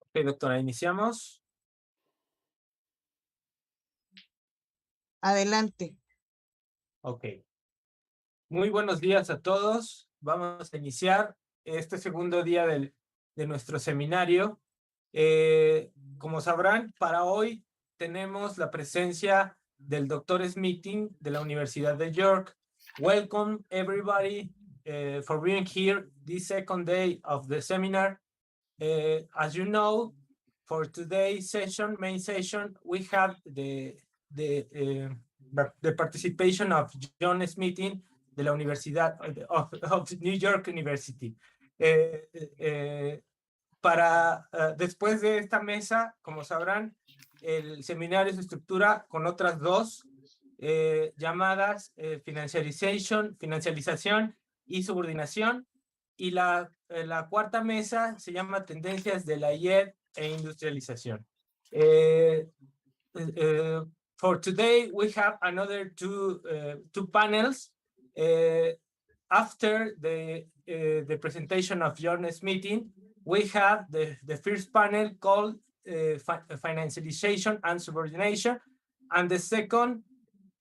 Ok, doctora, iniciamos. Adelante. Ok. Muy buenos días a todos. Vamos a iniciar este segundo día de nuestro seminario. Como sabrán, para hoy tenemos la presencia del doctor Smithin de la Universidad de York. Welcome everybody for being here this second day of the seminar. As you know, for today's session, main session, we have the participation of John Smithin de la Universidad of New York University. Después de esta mesa, como sabrán, el seminario se estructura con otras dos llamadas financialización y subordinación, y la cuarta mesa se llama tendencias de la IED e industrialización. For today, we have another two panels. After the presentation of John Smithin, we have the first panel called financialization and subordination, and the second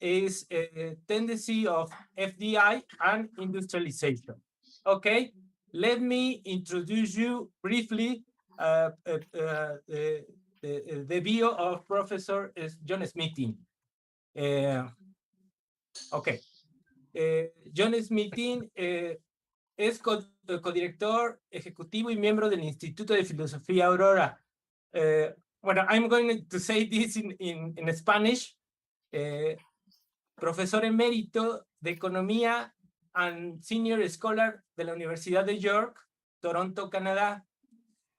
is a tendency of FDI and industrialization. Okay, let me introduce you briefly the view of Professor John Smithin. Okay. John Smithin es codirector ejecutivo y miembro del Instituto de Filosofía Aurora. Bueno, I'm going to say this in Spanish. Profesor emérito de Economía and Senior Scholar de la Universidad de York, Toronto, Canadá.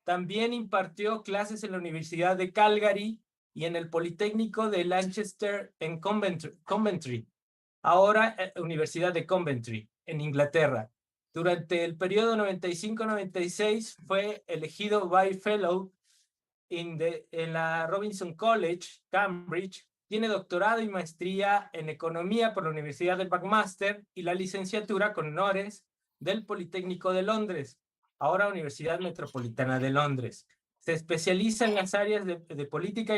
También impartió clases en la Universidad de Calgary y en el Politécnico de Lancaster en Coventry. Ahora Universidad de Coventry, en Inglaterra. Durante el periodo 95-96 fue elegido By Fellow en la Robinson College, Cambridge. Tiene doctorado y maestría en Economía por la Universidad del McMaster y la licenciatura con honores del Politécnico de Londres, ahora Universidad Metropolitana de Londres. Se especializa en las áreas de política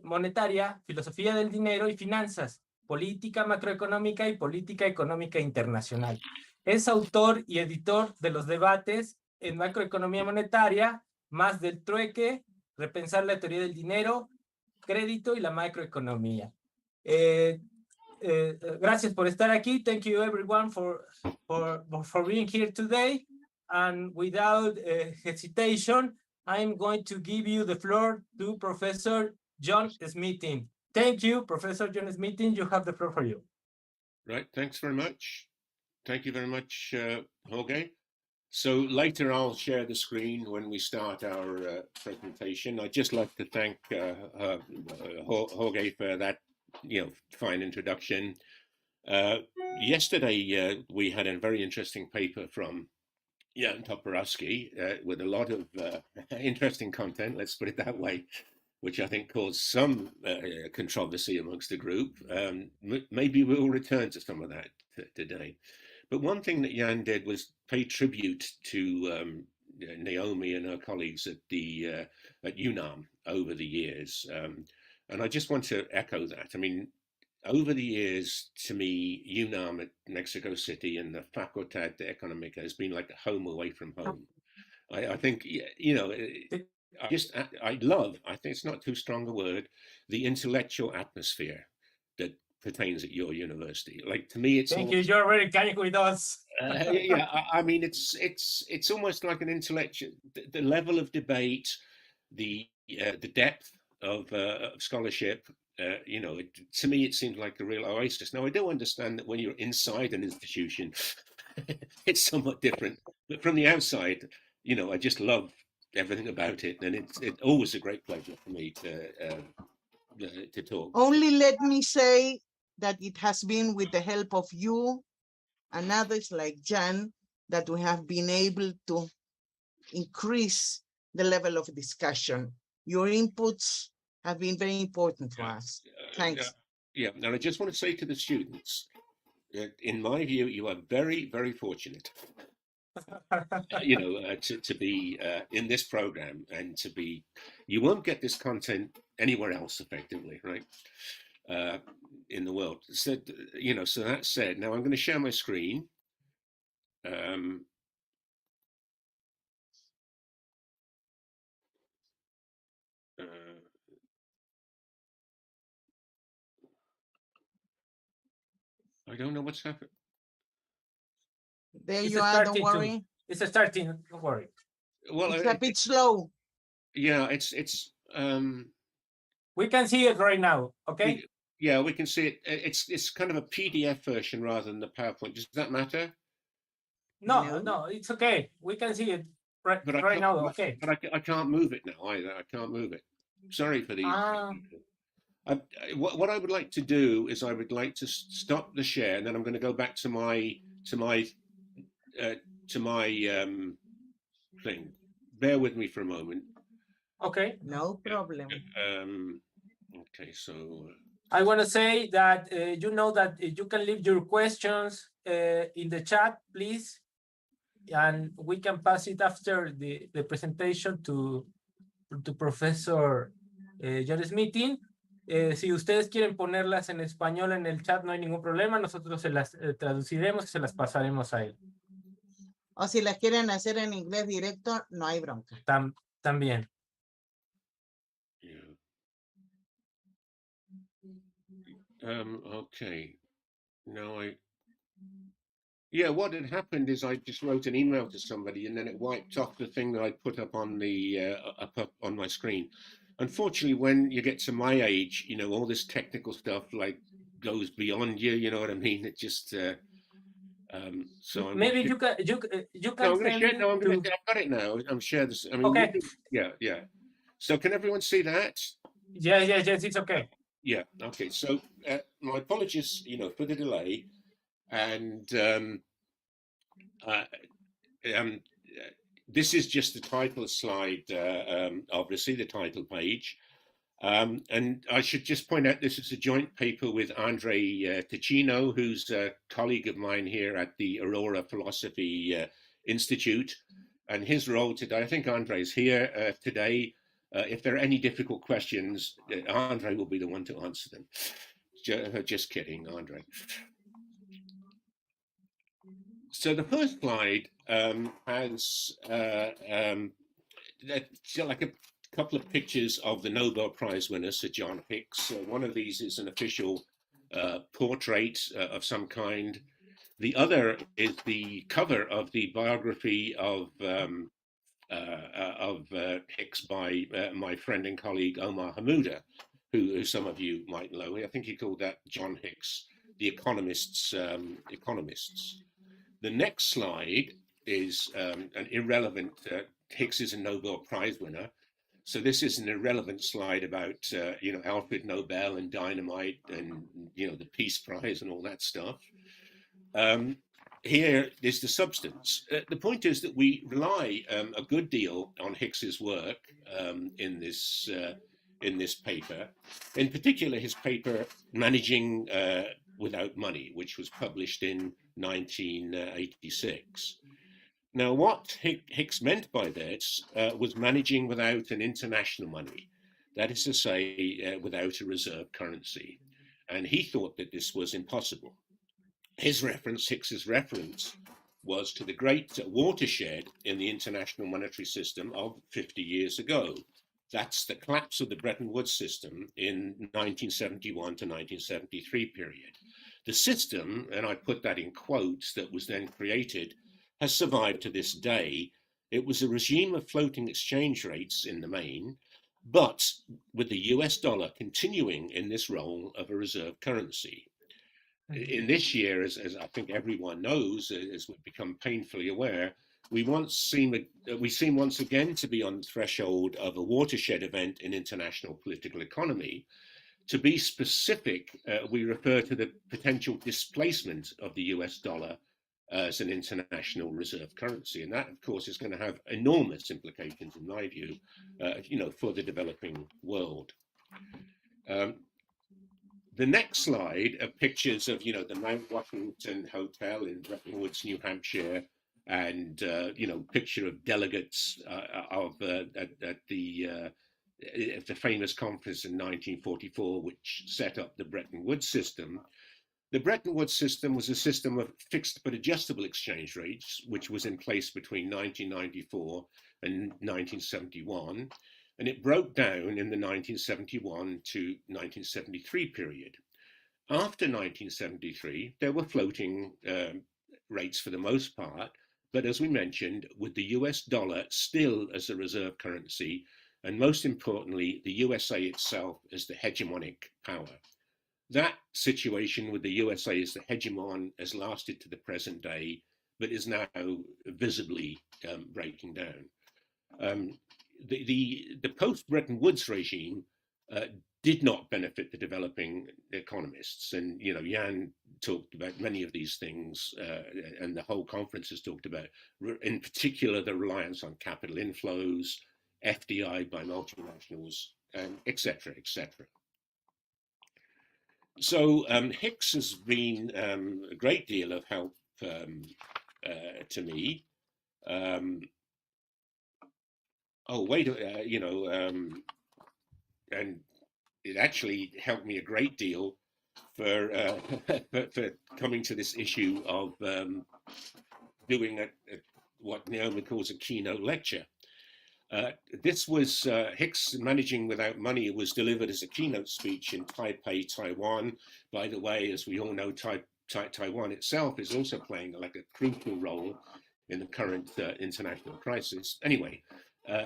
monetaria, filosofía del dinero y finanzas, política macroeconómica y política económica internacional. Es autor y editor de los debates en macroeconomía monetaria, más del trueque, repensar la teoría del dinero, crédito y la macroeconomía. Gracias por estar aquí. Thank you everyone for being here today. And without hesitation, I'm going to give you the floor to Professor John Smithin. Thank you, Professor John Smithin. You have the floor for you. Right, thanks very much. Thank you very much, Jorge. So later I'll share the screen when we start our presentation. I'd just like to thank Jorge for that, fine introduction. Yesterday we had a very interesting paper from Jan Toporowski with a lot of interesting content, let's put it that way, which I think caused some controversy amongst the group. Maybe we'll return to some of that today. But one thing that Jan did was pay tribute to Naomi and her colleagues at UNAM over the years. And I just want to echo that. I mean, over the years, to me, UNAM at Mexico City and the Facultad de Economica has been like a home away from home. I think, I think it's not too strong a word, the intellectual atmosphere that pertains at your university. Like, to me, it's Thank you. You're very kind with us. I mean, it's almost like an intellectual, the level of debate, the depth of scholarship. To me, it seems like a real oasis. Now, I do understand that when you're inside an institution, it's somewhat different. But from the outside, I just love everything about it, and it's always a great pleasure for me to talk. Only let me say that it has been with the help of you and others like Jan that we have been able to increase the level of discussion. Your inputs have been very important for us. Thanks. Yeah, and I just want to say to the students, in my view, you are very, very fortunate, to be in this program and to be, you won't get this content anywhere else effectively, right? In the world. So, so that said, now I'm going to share my screen. I don't know what's happened. There It's you are, don't starting worry. It's starting, don't worry. Well, It's a bit slow. yeah, we can see it right now, okay? We can see it. It's kind of a PDF version rather than the PowerPoint. Does that matter? No, it's okay. We can see it right now, okay. But I can't move it now either. I can't move it. Sorry for these people. What I would like to do is I would like to stop the share, and then I'm going to go back to my thing. Bear with me for a moment. Okay. No problem. Okay, so I want to say that that you can leave your questions in the chat, please, and we can pass it after the presentation to Professor John Smithin. Si ustedes quieren ponerlas en español en el chat, no hay ningún problema. Nosotros se las traduciremos y se las pasaremos a él. O si las quieren hacer en inglés directo, no hay bronca. También. Okay. Now what had happened is I just wrote an email to somebody and then it wiped off the thing that I put up on the up on my screen. Unfortunately, when you get to my age, all this technical stuff goes beyond you. You know what I mean? It just so maybe you can. No, I'm going to share. No, I've got it now. I'm sharing this. I mean, okay. Yeah. So can everyone see that? Yes, it's okay. Yeah. Okay. So my apologies, for the delay, and this is just the title slide, obviously the title page. And I should just point out this is a joint paper with Andre Ticino, who's a colleague of mine here at the Aurora Philosophy Institute. And his role today, I think Andre's here today. If there are any difficult questions, Andre will be the one to answer them. Just kidding, Andre. So the first slide has like a couple of pictures of the Nobel Prize winner, Sir John Hicks. One of these is an official portrait of some kind. The other is the cover of the biography of Hicks by my friend and colleague Omar Hamouda, who some of you might know. I think he called that John Hicks, the Economists. The next slide is an irrelevant. Hicks is a Nobel Prize winner. So this is an irrelevant slide about, Alfred Nobel and dynamite and, the Peace Prize and all that stuff. Here is the substance. The point is that we rely a good deal on Hicks's work in this paper. In particular, his paper, Managing Without Money, which was published in 1986. Now, what Hicks meant by this was managing without an international money, that is to say, without a reserve currency. And he thought that this was impossible. Hicks's reference, was to the great watershed in the international monetary system of 50 years ago. That's the collapse of the Bretton Woods system in 1971 to 1973 period. The system, and I put that in quotes, that was then created has survived to this day. It was a regime of floating exchange rates in the main, but with the US dollar continuing in this role of a reserve currency. In this year, as I think everyone knows, as we've become painfully aware, we seem once again to be on the threshold of a watershed event in international political economy. To be specific, we refer to the potential displacement of the US dollar as an international reserve currency. And that, of course, is going to have enormous implications, in my view, for the developing world. The next slide are pictures of, the Mount Washington Hotel in Bretton Woods, New Hampshire, and picture of delegates at the famous conference in 1944, which set up the Bretton Woods system. The Bretton Woods system was a system of fixed but adjustable exchange rates, which was in place between 1994 and 1971, and it broke down in the 1971 to 1973 period. After 1973, there were floating rates for the most part, but as we mentioned, with the US dollar still as a reserve currency, and most importantly, the USA itself as the hegemonic power. That situation with the USA as the hegemon has lasted to the present day, but is now visibly breaking down. The post-Bretton Woods regime did not benefit the developing economists. And, Jan talked about many of these things, and the whole conference has talked about, in particular, the reliance on capital inflows, FDI by multinationals, et cetera, et cetera. So Hicks has been a great deal of help to me. And it actually helped me a great deal for coming to this issue of doing what Naomi calls a keynote lecture. This was Hicks Managing Without Money was delivered as a keynote speech in Taipei, Taiwan. By the way, as we all know, Taiwan itself is also playing like a crucial role in the current international crisis. Anyway,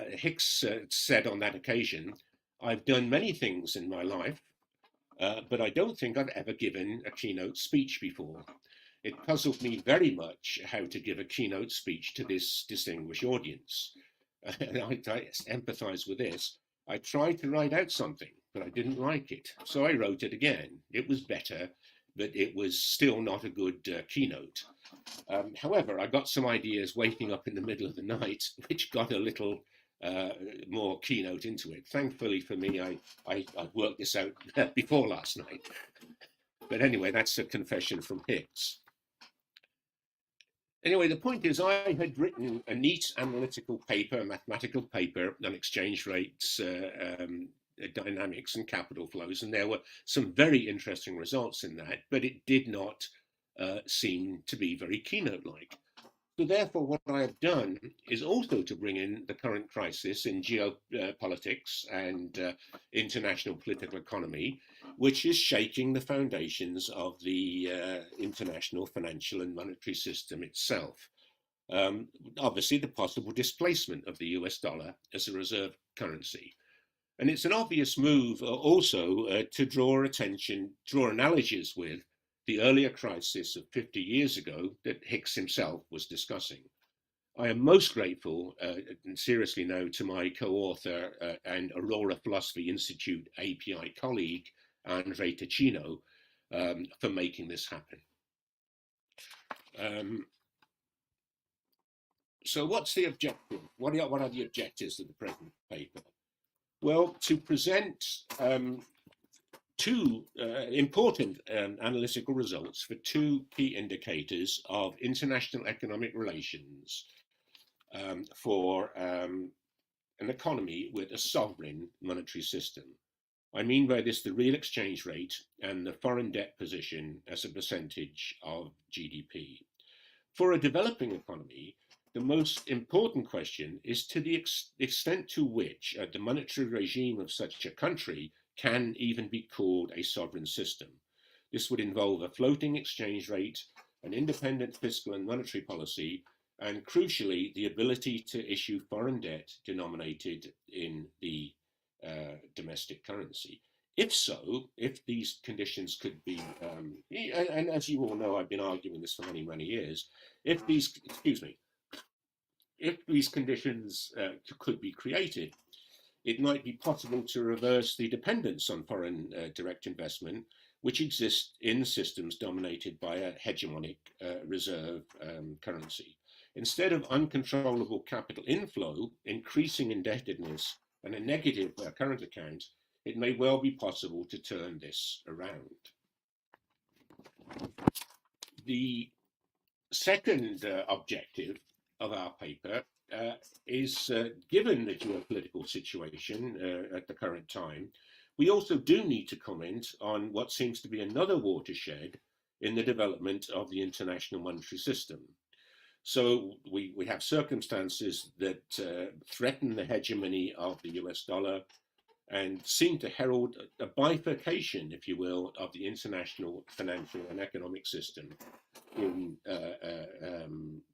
Hicks said on that occasion, "I've done many things in my life, but I don't think I've ever given a keynote speech before. It puzzled me very much how to give a keynote speech to this distinguished audience." And I empathize with this. I tried to write out something, but I didn't like it. So I wrote it again. It was better, but it was still not a good keynote. However, I got some ideas waking up in the middle of the night, which got a little more keynote into it. Thankfully for me, I worked this out before last night. But anyway, that's a confession from Hicks. Anyway, the point is I had written a neat analytical paper, a mathematical paper on exchange rates, dynamics and capital flows, and there were some very interesting results in that, but it did not seem to be very keynote-like. So therefore, what I have done is also to bring in the current crisis in geopolitics and international political economy, which is shaking the foundations of the international financial and monetary system itself. Obviously, the possible displacement of the US dollar as a reserve currency. And it's an obvious move also to draw analogies with the earlier crisis of 50 years ago that Hicks himself was discussing. I am most grateful, and seriously now, to my co-author and Aurora Philosophy Institute API colleague, Andre Ticino, for making this happen. So what's the objective? What are the objectives of the present paper? Well, to present two important analytical results for two key indicators of international economic relations for an economy with a sovereign monetary system. I mean by this the real exchange rate and the foreign debt position as a percentage of GDP. For a developing economy, the most important question is to the extent to which the monetary regime of such a country can even be called a sovereign system. This would involve a floating exchange rate, an independent fiscal and monetary policy, and crucially, the ability to issue foreign debt denominated in the domestic currency. If so, if these conditions could be, and as you all know, I've been arguing this for many, many years, if these conditions could be created, it might be possible to reverse the dependence on foreign direct investment, which exists in systems dominated by a hegemonic reserve currency. Instead of uncontrollable capital inflow, increasing indebtedness, and a negative current account, it may well be possible to turn this around. The second objective of our paper is, given the geopolitical situation at the current time, we also do need to comment on what seems to be another watershed in the development of the international monetary system. So we have circumstances that threaten the hegemony of the US dollar and seem to herald a bifurcation, if you will, of the international financial and economic system in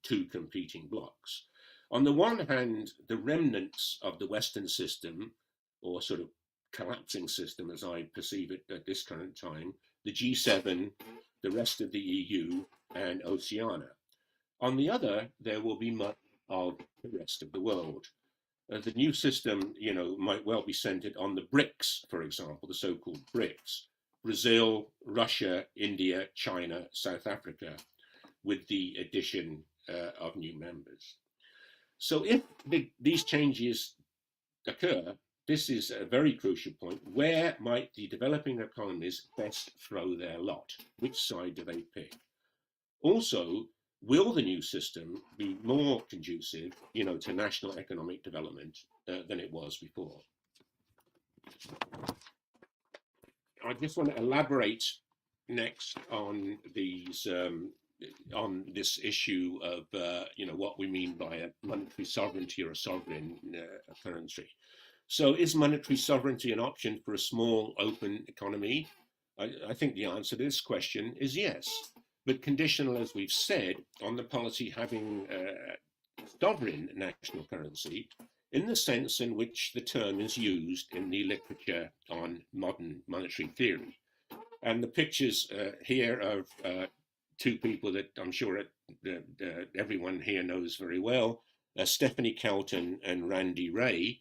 two competing blocks. On the one hand, the remnants of the Western system, or sort of collapsing system as I perceive it at this current time, the G7, the rest of the EU, and Oceania. On the other, there will be much of the rest of the world. The new system, might well be centered on the BRICS, for example, the so-called BRICS: Brazil, Russia, India, China, South Africa, with the addition of new members. So if these changes occur, this is a very crucial point. Where might the developing economies best throw their lot? Which side do they pick? Also, will the new system be more conducive, to national economic development than it was before? I just want to elaborate next on these, on this issue of, what we mean by a monetary sovereignty or a sovereign currency. So, is monetary sovereignty an option for a small, open economy? I think the answer to this question is yes, but conditional, as we've said, on the policy having sovereign national currency in the sense in which the term is used in the literature on modern monetary theory. And the pictures here of two people that I'm sure everyone here knows very well, Stephanie Kelton and Randy Ray,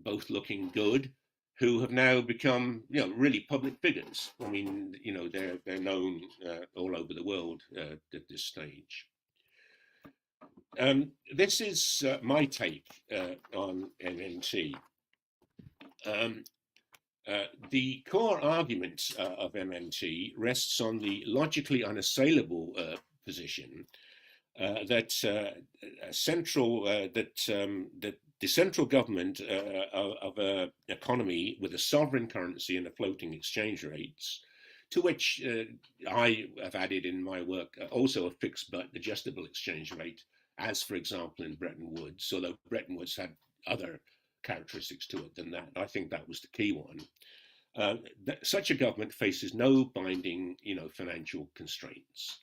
both looking good, who have now become, really public figures. I mean, they're known all over the world at this stage. This is my take on MNT. The core argument of MNT rests on the logically unassailable position that the central government of an economy with a sovereign currency and a floating exchange rates, to which I have added in my work also a fixed but adjustable exchange rate, as for example in Bretton Woods, although Bretton Woods had other characteristics to it than that. I think that was the key one. Such a government faces no binding, financial constraints.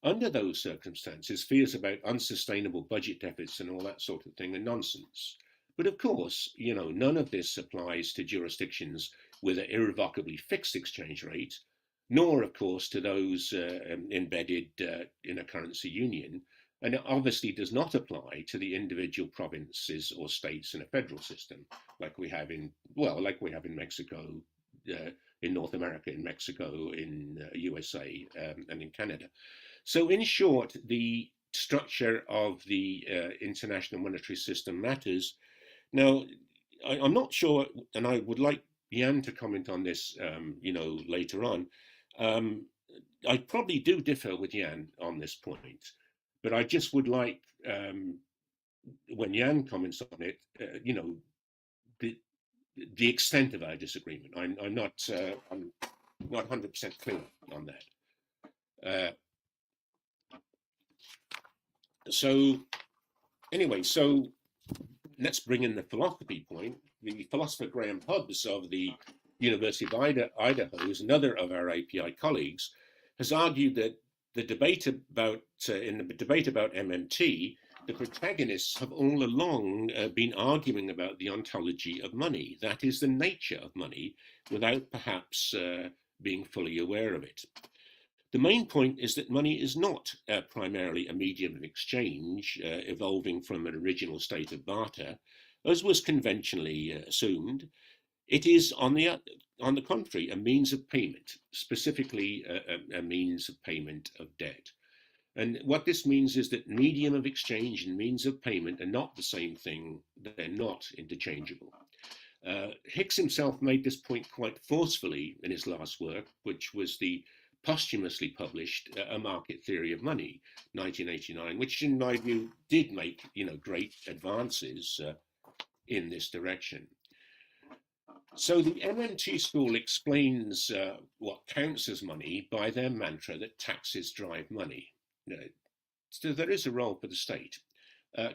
Under those circumstances, fears about unsustainable budget deficits and all that sort of thing are nonsense. But of course, none of this applies to jurisdictions with an irrevocably fixed exchange rate, nor, of course, to those embedded in a currency union. And it obviously does not apply to the individual provinces or states in a federal system, like we have in Mexico, in North America, in Mexico, in USA, and in Canada. So in short, the structure of the international monetary system matters. Now, I'm not sure, and I would like Jan to comment on this, later on. I probably do differ with Jan on this point, but I just would like, when Jan comments on it, the extent of our disagreement. I'm not 100% clear on that. So anyway, so let's bring in the philosophy point. The philosopher Graham Hubbs of the University of Idaho, who's another of our API colleagues, has argued that in the debate about MMT, the protagonists have all along been arguing about the ontology of money, that is, the nature of money, without perhaps being fully aware of it. The main point is that money is not primarily a medium of exchange evolving from an original state of barter, as was conventionally assumed. It is, on the contrary, a means of payment, specifically a means of payment of debt. And what this means is that medium of exchange and means of payment are not the same thing, they're not interchangeable. Hicks himself made this point quite forcefully in his last work, which was the posthumously published A Market Theory of Money, 1989, which in my view did make great advances in this direction. So the MMT school explains what counts as money by their mantra that taxes drive money. So there is a role for the state.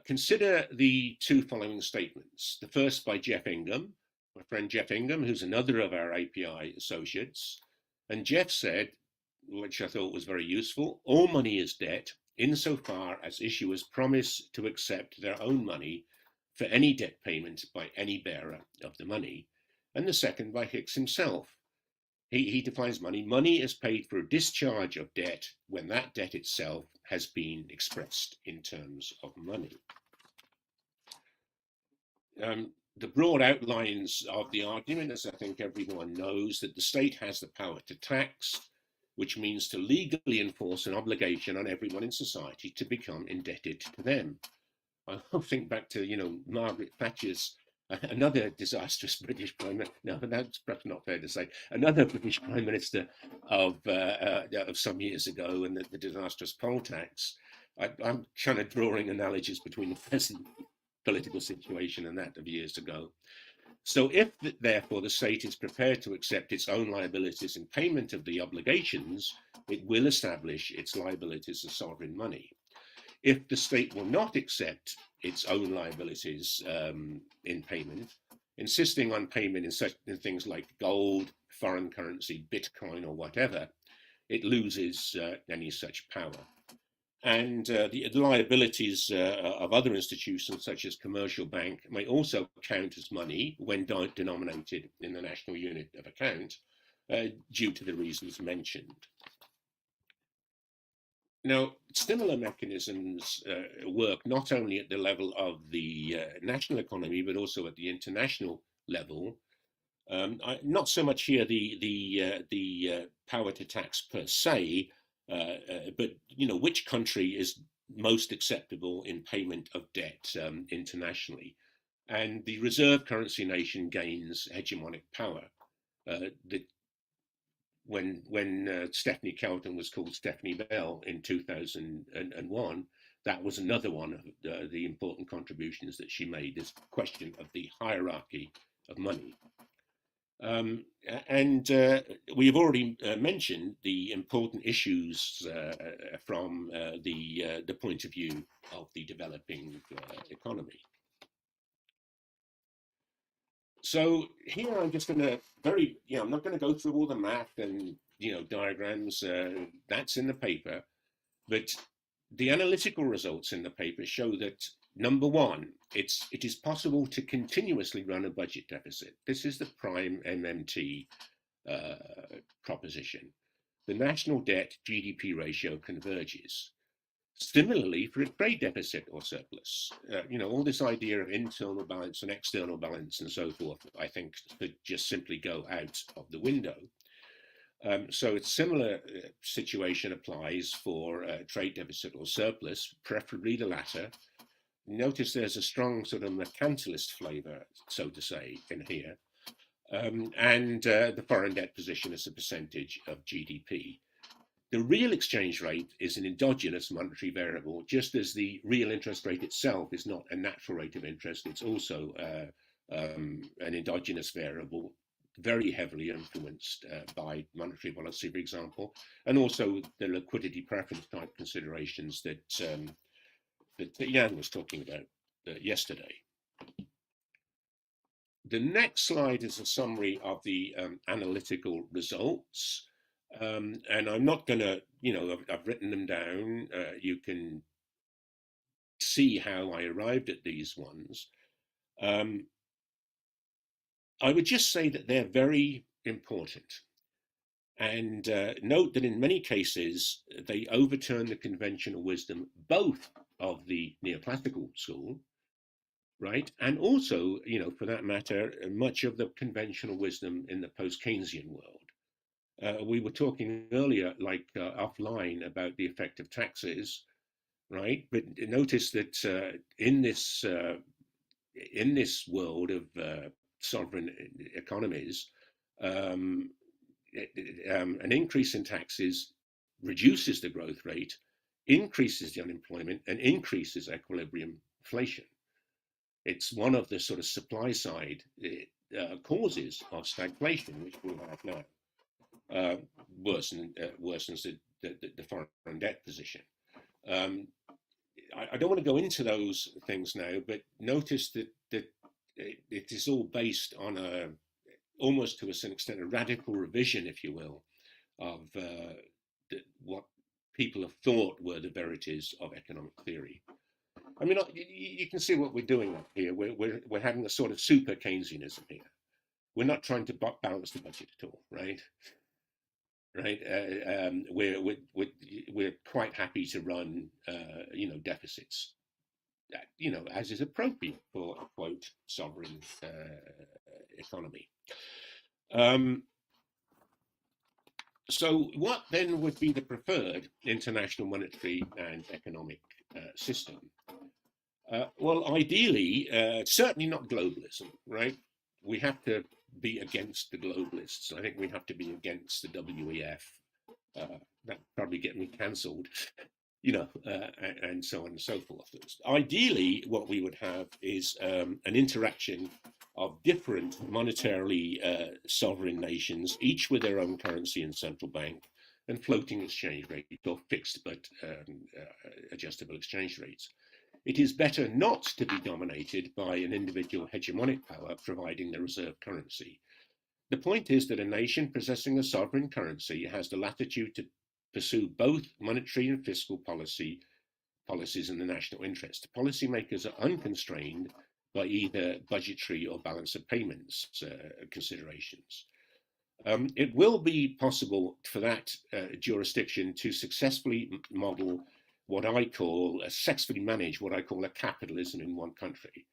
Consider the two following statements. The first by Jeff Ingham, my friend Jeff Ingham, who's another of our API associates. And Jeff said, which I thought was very useful, all money is debt insofar as issuers promise to accept their own money for any debt payment by any bearer of the money. And the second by Hicks himself. He defines money. Money is paid for a discharge of debt when that debt itself has been expressed in terms of money. The broad outlines of the argument, as I think everyone knows, that the state has the power to tax, which means to legally enforce an obligation on everyone in society to become indebted to them. I think back to, Margaret Thatcher's, another disastrous British Prime Minister, no, that's perhaps not fair to say, another British Prime Minister of some years ago, and the disastrous poll tax. I'm kind of drawing analogies between the present political situation and that of years ago. So if, therefore, the state is prepared to accept its own liabilities in payment of the obligations, it will establish its liabilities as sovereign money. If the state will not accept its own liabilities in payment, insisting on payment in things like gold, foreign currency, Bitcoin, or whatever, it loses any such power. And the liabilities of other institutions, such as commercial bank, may also count as money when denominated in the national unit of account, due to the reasons mentioned. Now, similar mechanisms work not only at the level of the national economy, but also at the international level. Not so much here the power to tax per se, but which country is most acceptable in payment of debt internationally. And the reserve currency nation gains hegemonic power. When Stephanie Kelton was called Stephanie Bell in 2001, that was another one of the important contributions that she made, this question of the hierarchy of money. We've already mentioned the important issues from the point of view of the developing economy. So here I'm just going to I'm not going to go through all the math and diagrams that's in the paper, but the analytical results in the paper show that, number one, it is possible to continuously run a budget deficit. This is the prime MMT proposition. The national debt GDP ratio converges. Similarly, for a trade deficit or surplus, all this idea of internal balance and external balance and so forth, I think could just simply go out of the window. So a similar situation applies for trade deficit or surplus, preferably the latter. Notice there's a strong sort of mercantilist flavor, so to say, in here. And the foreign debt position as a percentage of GDP. The real exchange rate is an endogenous monetary variable, just as the real interest rate itself is not a natural rate of interest. It's also an endogenous variable, very heavily influenced by monetary policy, for example, and also the liquidity preference type considerations that Jan was talking about yesterday. The next slide is a summary of the analytical results. And I'm not going to, I've written them down. You can see how I arrived at these ones. I would just say that they're very important. And note that in many cases, they overturn the conventional wisdom, both of the neoclassical school, right? And also, for that matter, much of the conventional wisdom in the post-Keynesian world. We were talking earlier, offline, about the effect of taxes, right? But notice that in this world of sovereign economies, an increase in taxes reduces the growth rate, increases the unemployment, and increases equilibrium inflation. It's one of the sort of supply side causes of stagflation, which we have now, worsens the foreign debt position. I don't want to go into those things now, but notice that it is all based on almost to a certain extent, a radical revision, if you will, of what people have thought were the verities of economic theory. I mean, you can see what we're doing up here. We're having a sort of super Keynesianism here. We're not trying to balance the budget at all, right? Right? We're quite happy to run, deficits, as is appropriate for a quote sovereign economy. So what then would be the preferred international monetary and economic system? Well, ideally, certainly not globalism, right? We have to be against the globalists. I think we have to be against the WEF. That probably get me cancelled, and so on and so forth. Ideally, what we would have is an interaction of different monetarily sovereign nations, each with their own currency and central bank, and floating exchange rate or fixed but adjustable exchange rates. It is better not to be dominated by an individual hegemonic power providing the reserve currency. The point is that a nation possessing a sovereign currency has the latitude to pursue both monetary and fiscal policies in the national interest. Policymakers are unconstrained by either budgetary or balance of payments considerations. It will be possible for that jurisdiction to successfully model successfully manage what I call a capitalism in one country.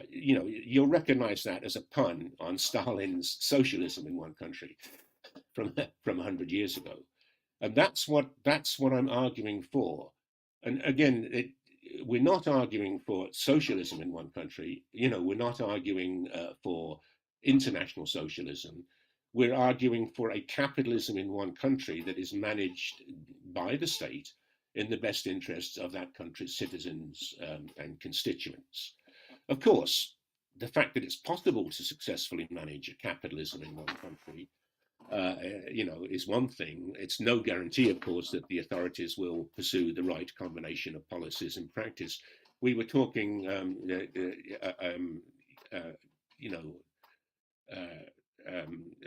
You'll recognize that as a pun on Stalin's socialism in one country from 100 years ago. And that's what I'm arguing for. And again, we're not arguing for socialism in one country. We're not arguing for international socialism. We're arguing for a capitalism in one country that is managed by the state in the best interests of that country's citizens and constituents. Of course, the fact that it's possible to successfully manage a capitalism in one country is one thing. It's no guarantee, of course, that the authorities will pursue the right combination of policies and practice. We were talking,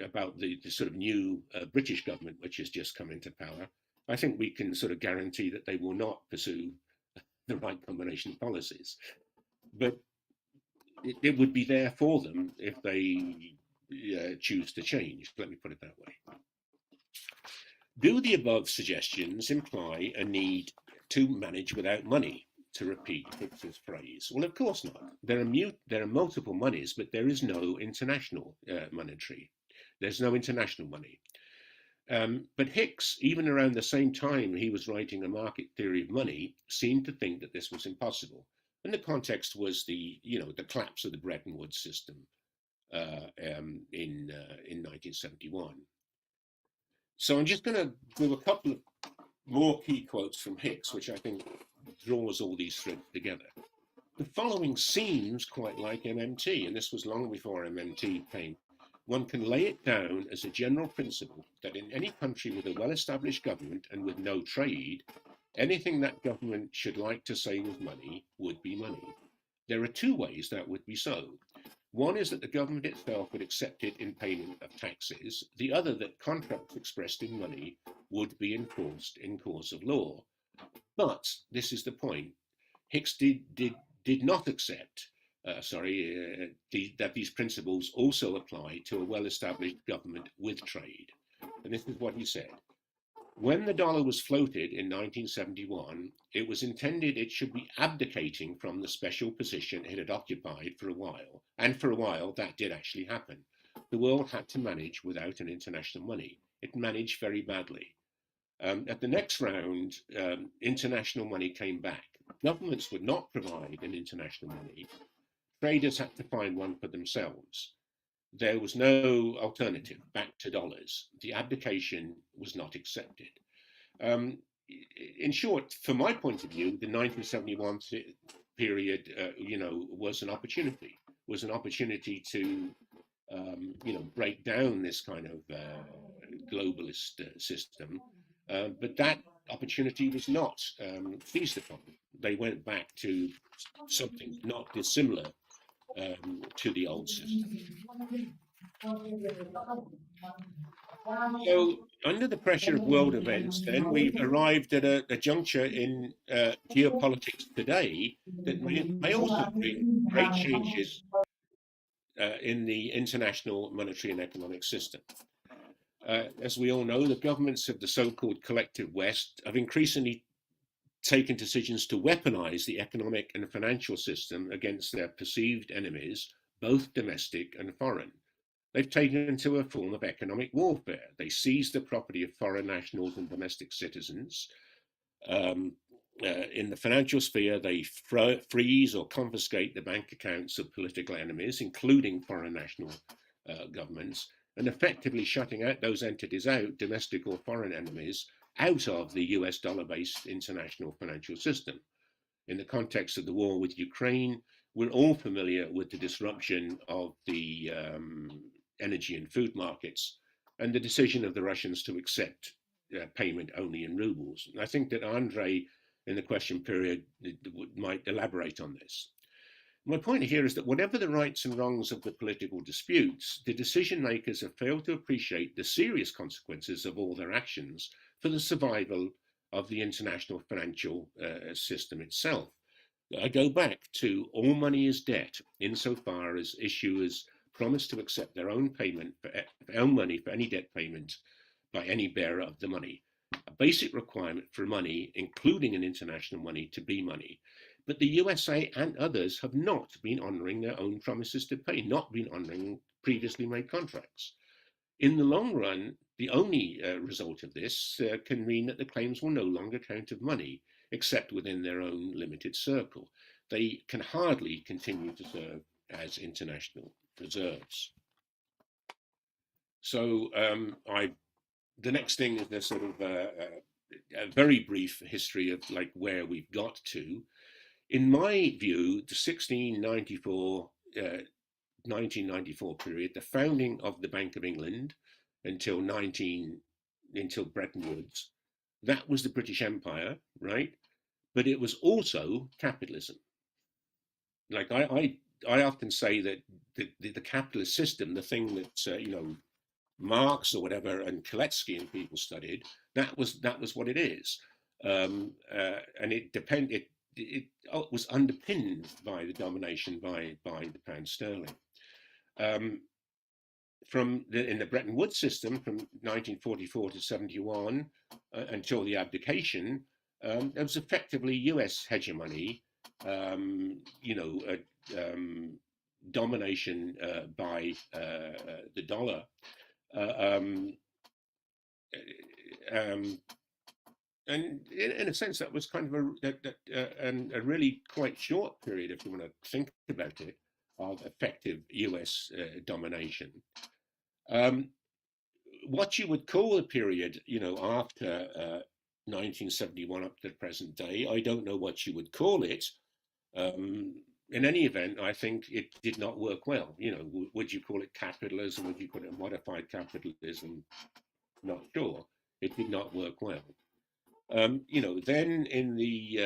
about the sort of new British government, which has just come into power. I think we can sort of guarantee that they will not pursue the right combination of policies. But it would be there for them if they choose to change. Let me put it that way. Do the above suggestions imply a need to manage without money, to repeat Hicks's phrase? Well, of course not. There are multiple monies, but there is no international monetary. There's no international money. But Hicks, even around the same time he was writing A Market Theory of Money, seemed to think that this was impossible. And the context was the collapse of the Bretton Woods system in 1971. So I'm just going to do a couple of more key quotes from Hicks, which I think draws all these threads together. The following seems quite like MMT, and this was long before MMT came. One can lay it down as a general principle that in any country with a well-established government and with no trade, anything that government should like to say with money would be money. There are two ways that would be so. One is that the government itself would accept it in payment of taxes. The other, that contracts expressed in money would be enforced in course of law. But this is the point. Hicks did not accept that these principles also apply to a well-established government with trade. And this is what he said. When the dollar was floated in 1971, it was intended it should be abdicating from the special position it had occupied for a while. And for a while, that did actually happen. The world had to manage without an international money. It managed very badly. At the next round, international money came back. Governments would not provide an international money. traders had to find one for themselves. There was no alternative back to dollars. The abdication was not accepted. In short, from my point of view, the 1971 period, was an opportunity to, break down this kind of globalist system. But that opportunity was not seized upon. They went back to something not dissimilar to the old system. So, under the pressure of world events, then we've arrived at a juncture in geopolitics today that may also bring great changes in the international monetary and economic system. As we all know, the governments of the so-called collective West have increasingly taken decisions to weaponize the economic and financial system against their perceived enemies, both domestic and foreign. They've taken it to a form of economic warfare. They seize the property of foreign nationals and domestic citizens. In the financial sphere, they freeze or confiscate the bank accounts of political enemies, including foreign national governments, and effectively shutting out those entities out, domestic or foreign enemies, out of the US dollar-based international financial system. In the context of the war with Ukraine, we're all familiar with the disruption of the energy and food markets and the decision of the Russians to accept payment only in rubles. And I think that Andre, in the question period, might elaborate on this. My point here is that whatever the rights and wrongs of the political disputes, the decision makers have failed to appreciate the serious consequences of all their actions for the survival of the international financial system itself. I go back to all money is debt, insofar as issuers promise to accept their own money for any debt payment by any bearer of the money. A basic requirement for money, including an international money, to be money. But the USA and others have not been honoring their own promises to pay, not been honoring previously made contracts. In the long run, the only result of this can mean that the claims will no longer count of money, except within their own limited circle. They can hardly continue to serve as international reserves. So the next thing is this sort of a very brief history of like where we've got to. In my view, the 1994 period, the founding of the Bank of England until Bretton Woods, that was the British Empire, right? But it was also capitalism. Like I often say that the capitalist system, the thing that Marx or whatever and Koletsky and people studied, that was what it is, and it was underpinned by the domination by the pound sterling. In the Bretton Woods system from 1944 to 71 until the abdication, there was effectively US hegemony, domination by the dollar. And in a sense, that was kind of a really quite short period, if you want to think about it, of effective US domination. What you would call a period, after 1971 up to the present day, I don't know what you would call it. In any event, I think it did not work well. Would you call it capitalism? Would you call it modified capitalism? Not sure. It did not work well. Then in the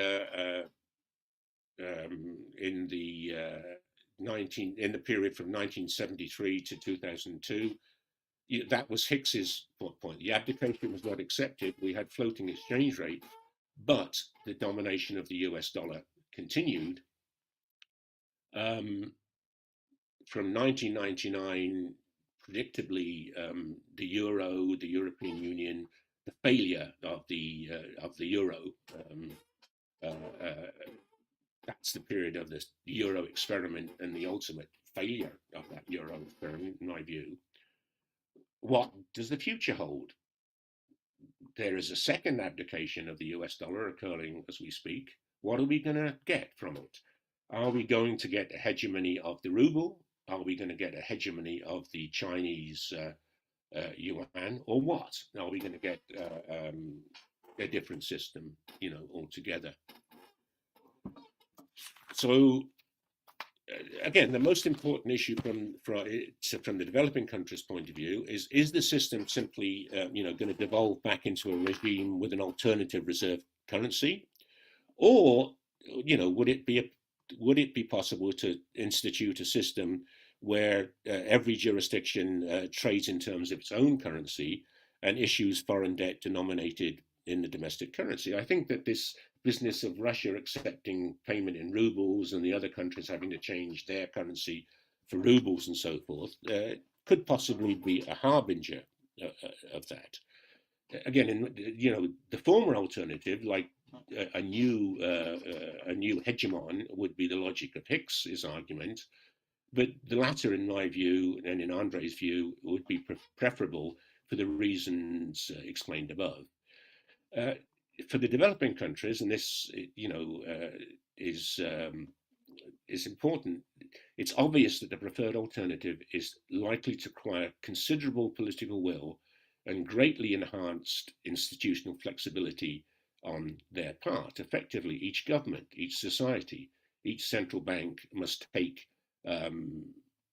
period from 1973 to 2002, that was Hicks's point. The abdication was not accepted. We had floating exchange rate, but the domination of the US dollar continued. From 1999, predictably, the euro, the European Union, the failure of the euro. That's the period of the euro experiment and the ultimate failure of that euro experiment, in my view. What does the future hold? There is a second abdication of the US dollar occurring as we speak. What are we going to get from it? Are we going to get a hegemony of the ruble? Are we going to get a hegemony of the Chinese yuan, or what? Are we going to get a different system, altogether? So again, the most important issue from the developing countries' point of view is the system simply going to devolve back into a regime with an alternative reserve currency, or would it be possible to institute a system where every jurisdiction trades in terms of its own currency and issues foreign debt denominated in the domestic currency? I think that this business of Russia accepting payment in rubles and the other countries having to change their currency for rubles and so forth could possibly be a harbinger of that. Again, the former alternative, like a new hegemon, would be the logic of Hicks's argument, but the latter, in my view, and in Andre's view, would be preferable for the reasons explained above. For the developing countries, and this, is important, it's obvious that the preferred alternative is likely to require considerable political will and greatly enhanced institutional flexibility on their part. Effectively, each government, each society, each central bank must take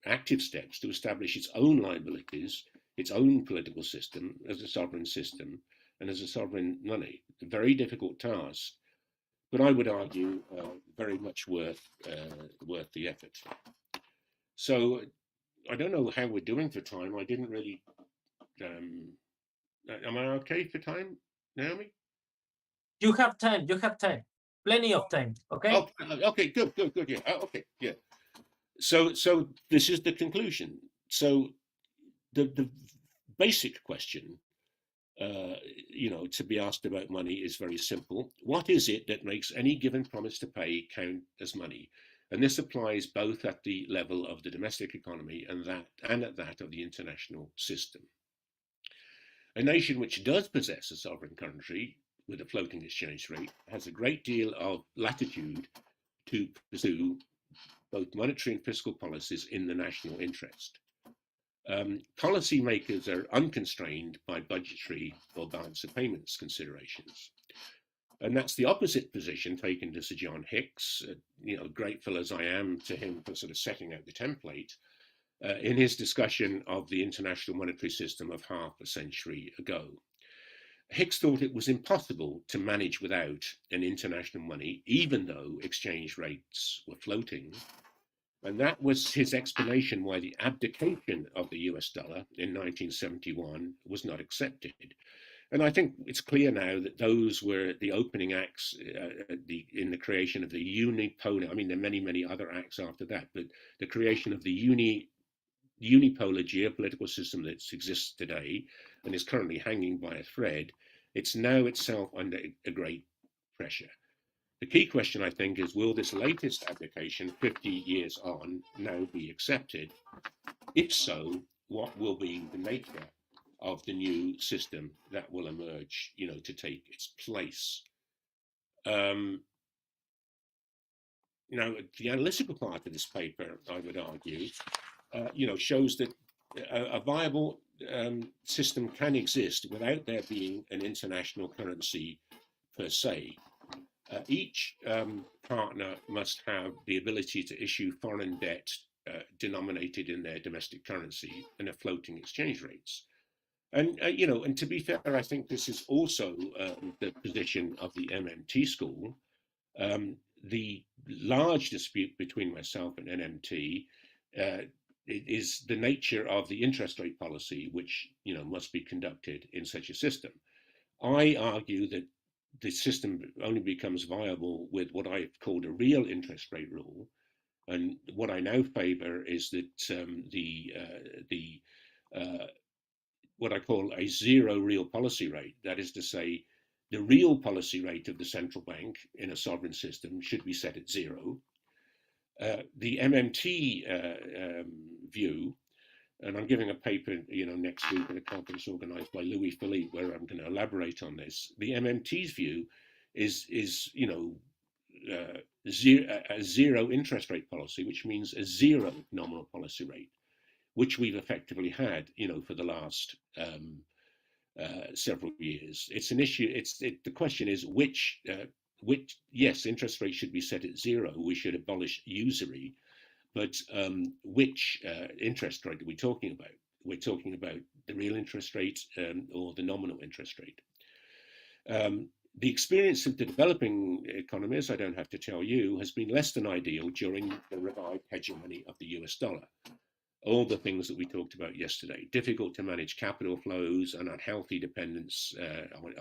active steps to establish its own liabilities, its own political system as a sovereign system and as a sovereign money. A very difficult task, but I would argue very much worth the effort. So I don't know how we're doing for time. I didn't really. Am I okay for time, Naomi? You have time. You have time. Plenty of time. Okay. Oh, okay. Good. Yeah. Okay. Yeah. So this is the conclusion. So the basic question, to be asked about money is very simple. What is it that makes any given promise to pay count as money? And this applies both at the level of the domestic economy and at that of the international system. A nation which does possess a sovereign currency with a floating exchange rate has a great deal of latitude to pursue both monetary and fiscal policies in the national interest. Policymakers are unconstrained by budgetary or balance of payments considerations. And that's the opposite position taken to Sir John Hicks, grateful as I am to him for sort of setting out the template, in his discussion of the international monetary system of half a century ago. Hicks thought it was impossible to manage without an international money, even though exchange rates were floating. And that was his explanation why the abdication of the US dollar in 1971 was not accepted. And I think it's clear now that those were the opening acts in the creation of the unipolar. I mean, there are many, many other acts after that, but the creation of the unipolar geopolitical system that exists today and is currently hanging by a thread, it's now itself under a great pressure. The key question, I think, is will this latest abdication 50 years on now be accepted? If so, what will be the nature of the new system that will emerge, to take its place? Now, the analytical part of this paper, I would argue, shows that a viable system can exist without there being an international currency per se. Each partner must have the ability to issue foreign debt denominated in their domestic currency and at floating exchange rates. And, and to be fair, I think this is also the position of the MMT school. The large dispute between myself and NMT is the nature of the interest rate policy, which, must be conducted in such a system. I argue that the system only becomes viable with what I've called a real interest rate rule. And what I now favor is that what I call a zero real policy rate, that is to say, the real policy rate of the central bank in a sovereign system should be set at zero. The MMT view, and I'm giving a paper, next week at a conference organized by Louis Philippe, where I'm going to elaborate on this. The MMT's view is a zero interest rate policy, which means a zero nominal policy rate, which we've effectively had, for the last several years. It's an issue. The question is which. Yes, interest rates should be set at zero. We should abolish usury, but which interest rate are we talking about? We're talking about the real interest rate or the nominal interest rate. The experience of the developing economies, I don't have to tell you, has been less than ideal during the revived hegemony of the US dollar. All the things that we talked about yesterday, difficult to manage capital flows, and unhealthy dependence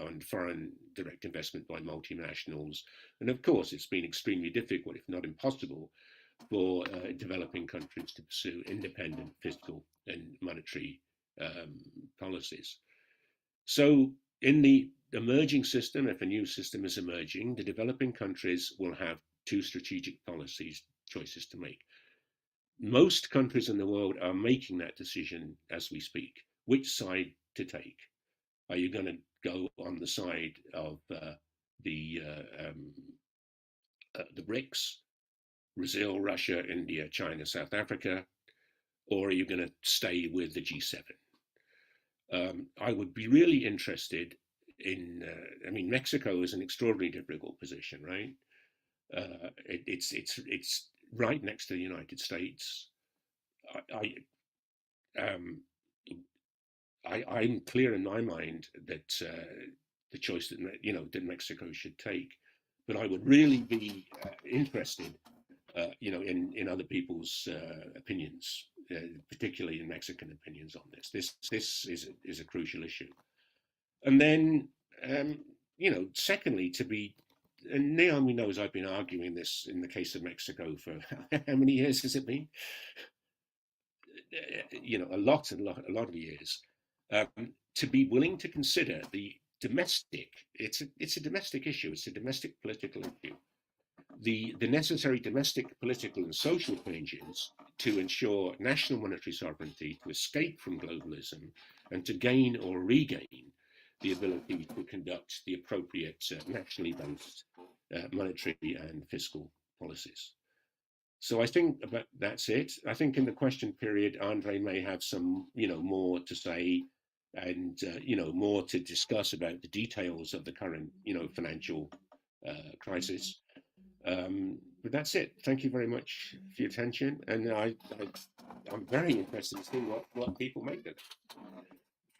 on foreign direct investment by multinationals. And of course, it's been extremely difficult, if not impossible, for developing countries to pursue independent fiscal and monetary policies. So in the emerging system, if a new system is emerging, the developing countries will have two strategic choices to make. Most countries in the world are making that decision as we speak, which side to take. Are you going to go on the side of the BRICS, Brazil, Russia, India, China, South Africa, or are you going to stay with the G7? I would be really interested in, Mexico is an extraordinarily difficult position, right? It's right next to the United States. I'm clear in my mind that the choice that Mexico should take, but I would really be interested, in other people's opinions, particularly in Mexican opinions on this. This is a crucial issue. And then, secondly, and Naomi knows I've been arguing this in the case of Mexico for how many years has it been? A lot of years. To be willing to consider the domestic, it's a domestic issue, it's a domestic political issue, the necessary domestic political and social changes to ensure national monetary sovereignty, to escape from globalism, and to gain or regain the ability to conduct the appropriate nationally based monetary and fiscal policies. So I think that's it. I think in the question period, Andre may have some, more to say and, more to discuss about the details of the current, financial crisis. But that's it. Thank you very much for your attention. And I'm very interested in seeing what people make of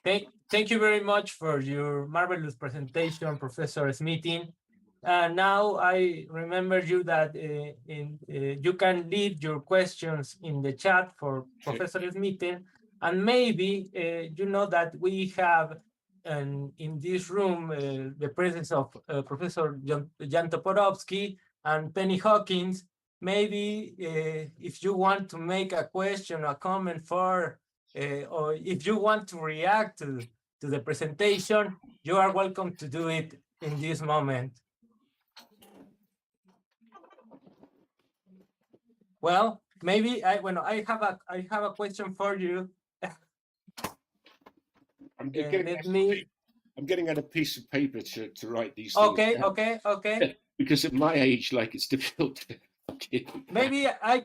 it. Thank you very much for your marvelous presentation, Professor Smithin. Now I remember you that you can leave your questions in the chat for Professor Smithin, and maybe you know that we have in this room the presence of Professor Jan Toporowski and Penny Hawkins. Maybe if you want to make a question, a comment or if you want to react to the presentation, you are welcome to do it in this moment. Well, maybe I have a question for you. I'm getting out a piece of paper to write these things. Okay. Because at my age, it's difficult. Maybe I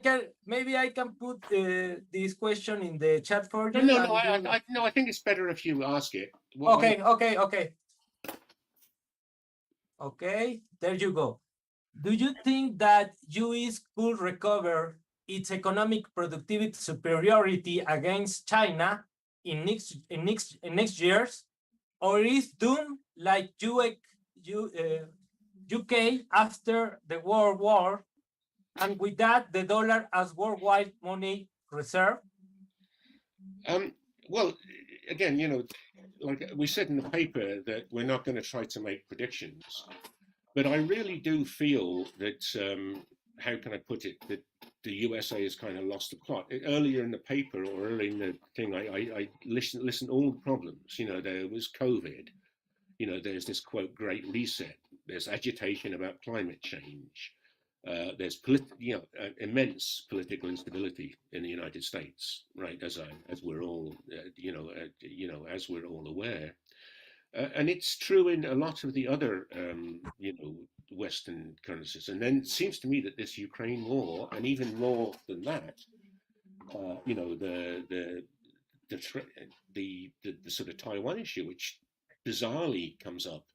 can put this question in the chat for you. No. I think it's better if you ask it. Okay. There you go. Do you think that US could recover its economic productivity superiority against China in next years, or is doomed like UK after the World War, and with that the dollar as worldwide money reserve? Well, again, like we said in the paper, that we're not going to try to make predictions. But I really do feel that, how can I put it, that the USA has kind of lost the plot. Earlier in the paper or early in the thing, I listened to all the problems. There was COVID. There's this, quote, great reset. There's agitation about climate change. There's immense political instability in the United States, right? As we're all, as we're all aware. And it's true in a lot of the other, Western currencies. And then it seems to me that this Ukraine war, and even more than that, the sort of Taiwan issue, which bizarrely comes up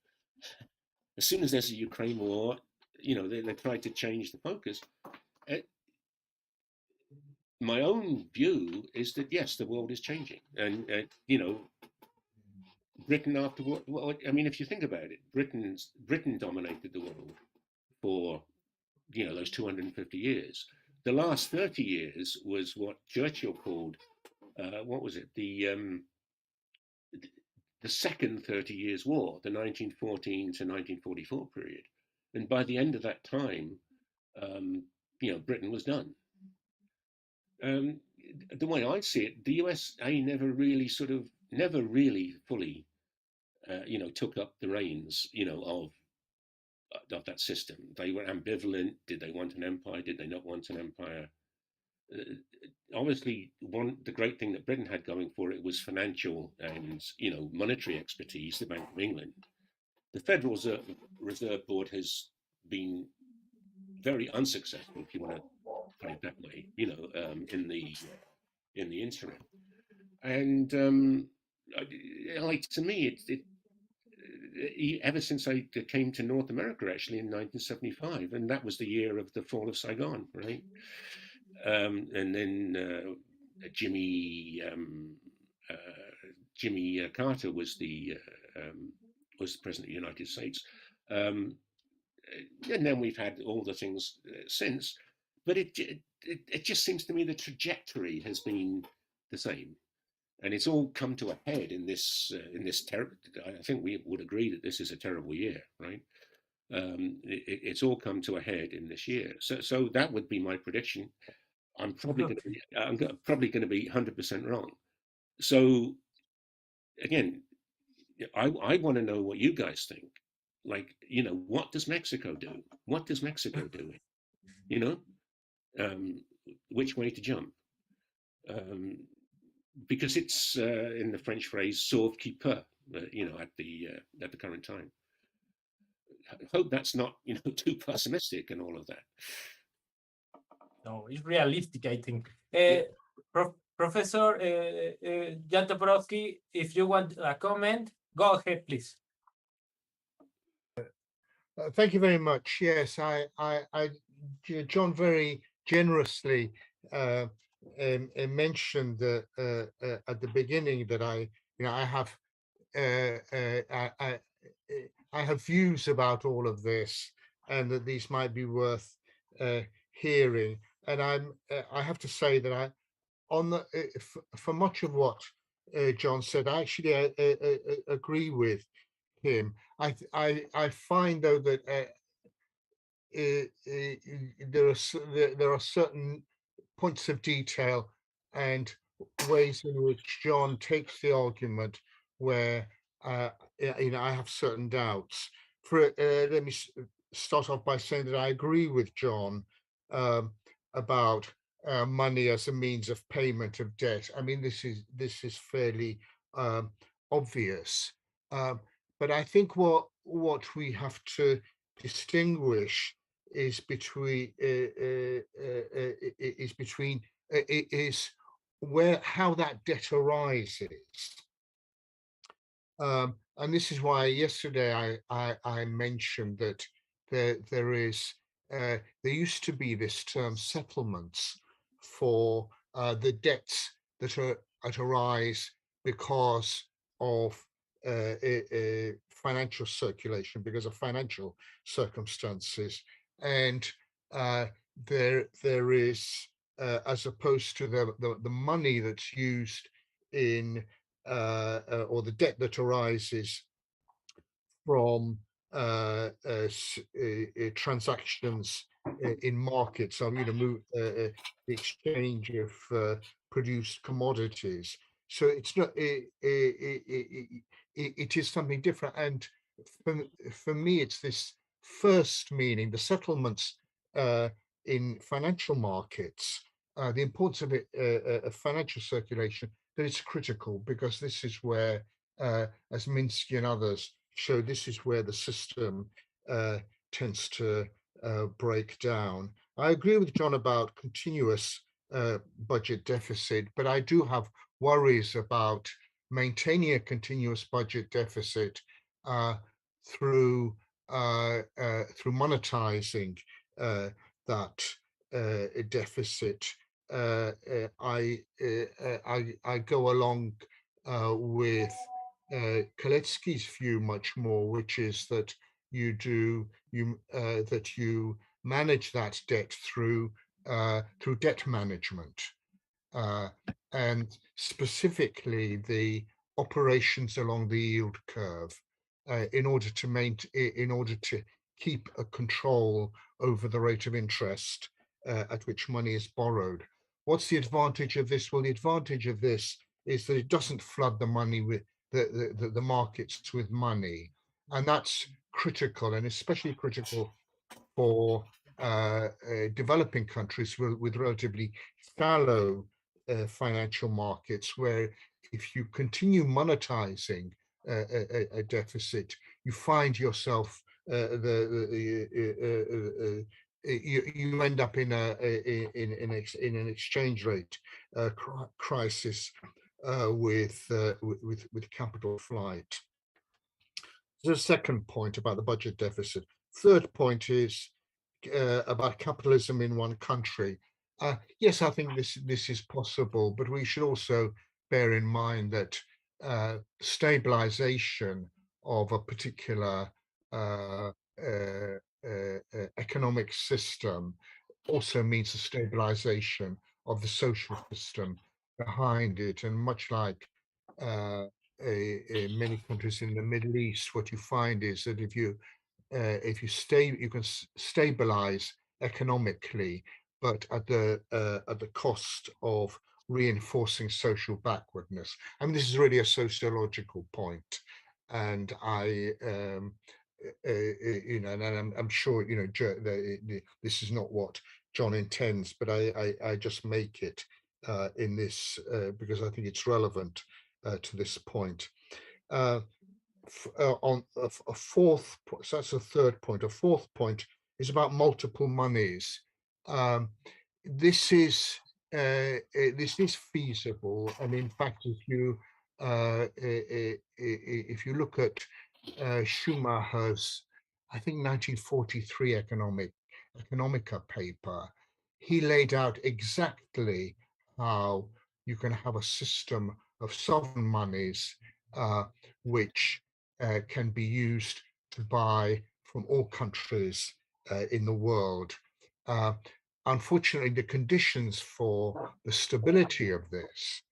as soon as there's a Ukraine war, they try to change the focus. My own view is that yes, the world is changing, and Britain afterward. Well, I mean, if you think about it, Britain dominated the world for those 250 years. The last 30 years was what Churchill called what was it? The second 30 Years' War, the 1914 to 1944 period. And by the end of that time, Britain was done. The way I see it, the USA never really fully, took up the reins, of that system. They were ambivalent. Did they want an empire? Did they not want an empire? Obviously, the great thing that Britain had going for it was financial and monetary expertise. The Bank of England, the Federal Reserve Board has been very unsuccessful, if you want to put it that way. In the interim, and to me, ever since I came to North America, actually in 1975, and that was the year of the fall of Saigon, right? And then Jimmy Carter was the president of the United States, and then we've had all the things since. But it just seems to me the trajectory has been the same, and it's all come to a head in this I think we would agree that this is a terrible year, right? It's all come to a head in this year. So that would be my prediction. I'm probably going to be 100% wrong. So again, I want to know what you guys think. Like, what does Mexico do? What does Mexico do? Which way to jump? Because it's in the French phrase "sauve qui peut," at the current time. I hope that's not too pessimistic and all of that. No, it's realistic, I think. Professor Jan Toporowski, if you want a comment, go ahead, please. Thank you very much. Yes, John very generously mentioned at the beginning that I have views about all of this, and that these might be worth hearing. And I have to say that for much of what John said, I actually agree with him. I find though that there are certain points of detail and ways in which John takes the argument where I have certain doubts. Let me start off by saying that I agree with John about money as a means of payment of debt. I mean, this is fairly obvious, but I think what we have to distinguish is between how that debt arises. And this is why yesterday I mentioned that there used to be this term settlements for the debts that arise because of financial circulation, because of financial circumstances, and there is as opposed to the money that's used in or the debt that arises from transactions in markets, the exchange of produced commodities. So it's not. It is something different, and for me, it's this first meaning, the settlements in financial markets, the importance of it, of financial circulation, that it's critical, because this is where as Minsky and others show, this is where the system tends to break down. I agree with John about continuous budget deficit, but I do have worries about maintaining a continuous budget deficit through monetizing that deficit. I go along with Koletsky's view much more, which is that you manage that debt through debt management, and specifically the operations along the yield curve, in order to keep a control over the rate of interest at which money is borrowed. What's the advantage of this? Well, the advantage of this is that it doesn't flood the money with the markets with money, and that's critical, and especially critical for developing countries with relatively shallow financial markets, where if you continue monetizing a deficit, you find yourself you end up in an exchange rate crisis with capital flight. There's a second point about the budget deficit. Third point is about capitalism in one country. Yes, I think this is possible, but we should also bear in mind that stabilization of a particular economic system also means the stabilization of the social system behind it. And much like in many countries in the Middle East, what you find is that if you can stabilize economically, but at the cost of reinforcing social backwardness. I mean, this is really a sociological point, and and I'm sure this is not what John intends, but I just make it in this because I think it's relevant to this point. On a fourth, so that's a third point. A fourth point is about multiple monies. This is feasible, and in fact, if you look at Schumacher's, I think 1943 Economica paper, he laid out exactly how you can have a system of sovereign monies which can be used to buy from all countries in the world. Unfortunately, the conditions for the stability of this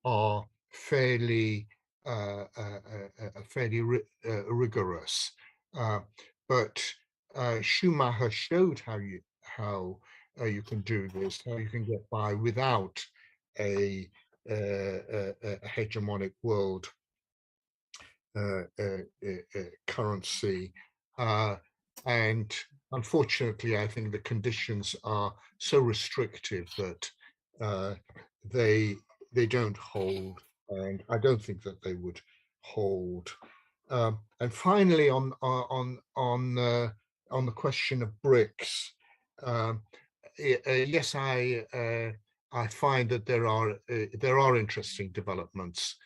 are fairly rigorous. But Schumacher showed how you can do this, how you can get by without a hegemonic world currency, and unfortunately, I think the conditions are so restrictive that they don't hold, and I don't think that they would hold. And finally, on the question of BRICS, yes, I find that there are interesting developments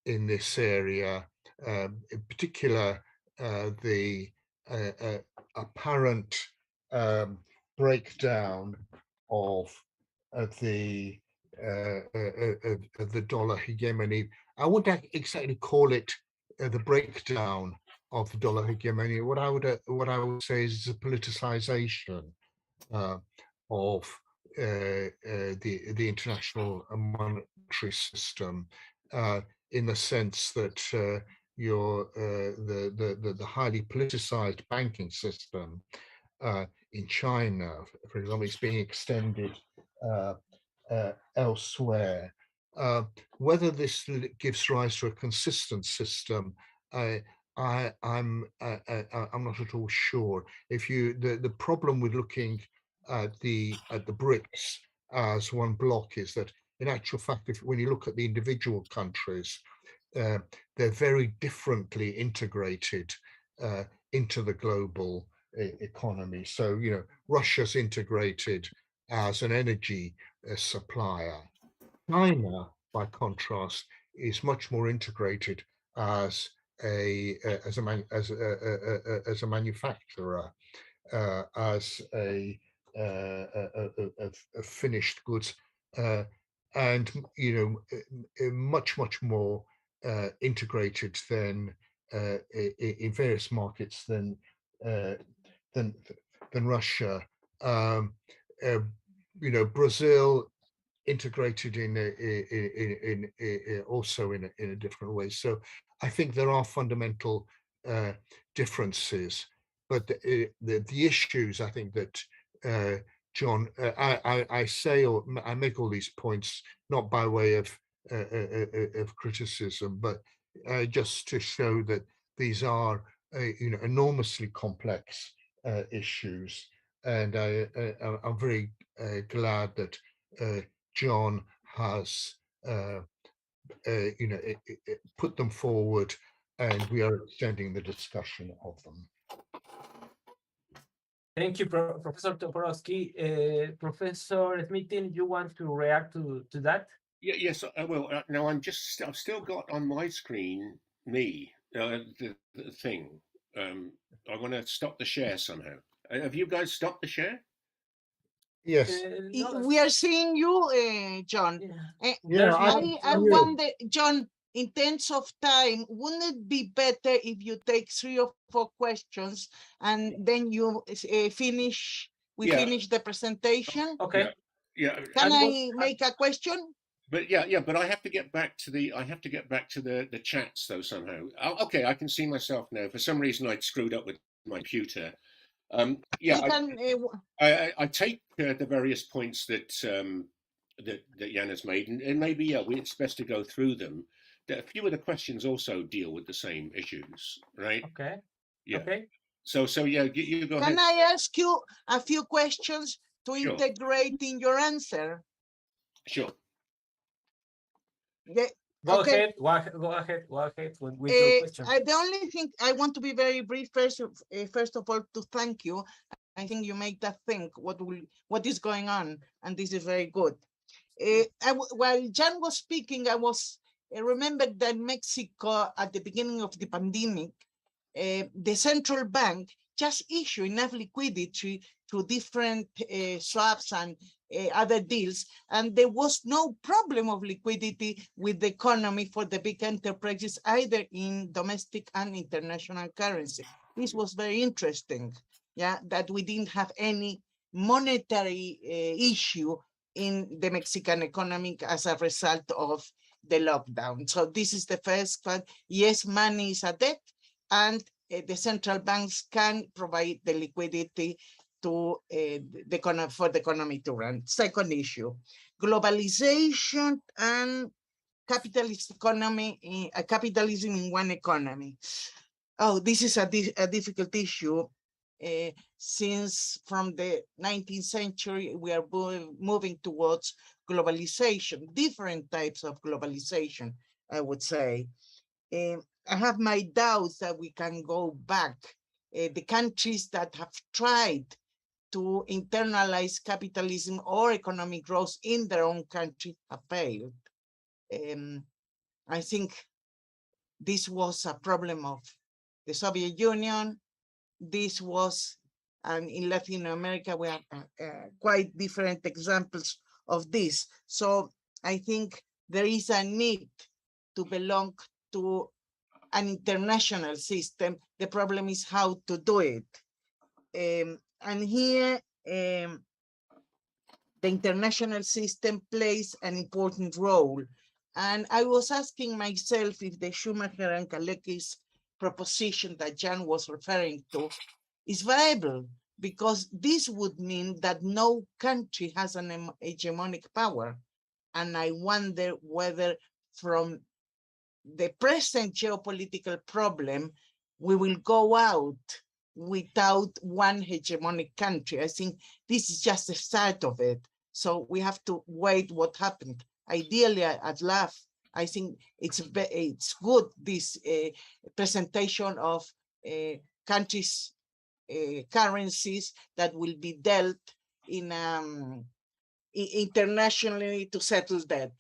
in this area, in particular the apparent breakdown of the dollar hegemony. I wouldn't exactly call it the breakdown of the dollar hegemony. What I would say is a politicization of the international monetary system, in the sense that the highly politicized banking system in China, for example, is being extended elsewhere. Whether this gives rise to a consistent system, I'm not at all sure. The problem with looking at the BRICS as one block is that, in actual fact, when you look at the individual countries, they're very differently integrated into the global economy. So, you know, Russia's integrated as an energy supplier. China, by contrast, is much more integrated as a manufacturer, as a finished goods, and you know, much more integrated than in various markets than Russia. You know, Brazil integrated in also in a different way. So I think there are fundamental differences, but the issues I think that John, I say, or I make all these points not by way of criticism, but just to show that these are you know, enormously complex issues, and I'm very glad that John has you know, put them forward, and we are extending the discussion of them. Thank you, Professor Toporowski. Professor Smithin, you want to react to that? Yeah, yes, I will. Now I've still got on my screen the thing. I want to stop the share somehow. Have you guys stopped the share? Yes. No, We are seeing you, John. yeah. Yeah, I wonder, John, in terms of time, wouldn't it be better if you take 3 or 4 questions and then you finish? We finish the presentation. Okay. Yeah. Can I make a question? But yeah, but I have to get back to the chats though somehow. Okay, I can see myself now. For some reason, I'd screwed up with my computer. Yeah, I take the various points that that Jan has made, and maybe it's best to go through them. A few of the questions also deal with the same issues, right? Okay. Yeah. Okay. So yeah, you go ahead. Can I ask you a few questions to integrate in your answer? Sure. Yeah. Go Okay. ahead. Go ahead with your question. The only thing I want to be very brief first of all to thank you. I think you make that think what is going on, and this is very good. While Jan was speaking, I was remembered that Mexico at the beginning of the pandemic, the central bank just issued enough liquidity to different swaps and other deals, and there was no problem of liquidity with the economy for the big enterprises, either in domestic and international currency. This was very interesting, yeah, that we didn't have any monetary issue in the Mexican economy as a result of the lockdown. So this is the first part. Yes, money is a debt, and the central banks can provide the liquidity to for the economy to run. Second issue, globalization and capitalist economy, capitalism in one economy. Oh, this is a difficult issue. Since from the 19th century, we are moving towards globalization, different types of globalization, I would say. I have my doubts that we can go back. The countries that have tried to internalize capitalism or economic growth in their own country have failed. I think this was a problem of the Soviet Union. This was, and in Latin America, we have quite different examples of this. So I think there is a need to belong to an international system. The problem is how to do it. And here, the international system plays an important role. And I was asking myself if the Schumacher and Kalecki's proposition that Jan was referring to is viable, because this would mean that no country has an hegemonic power. And I wonder whether from the present geopolitical problem, we will go out without one hegemonic country. I think this is just the start of it. So we have to wait what happened. Ideally, I'd love I think it's good, this presentation of countries' currencies that will be dealt in internationally to settle debt,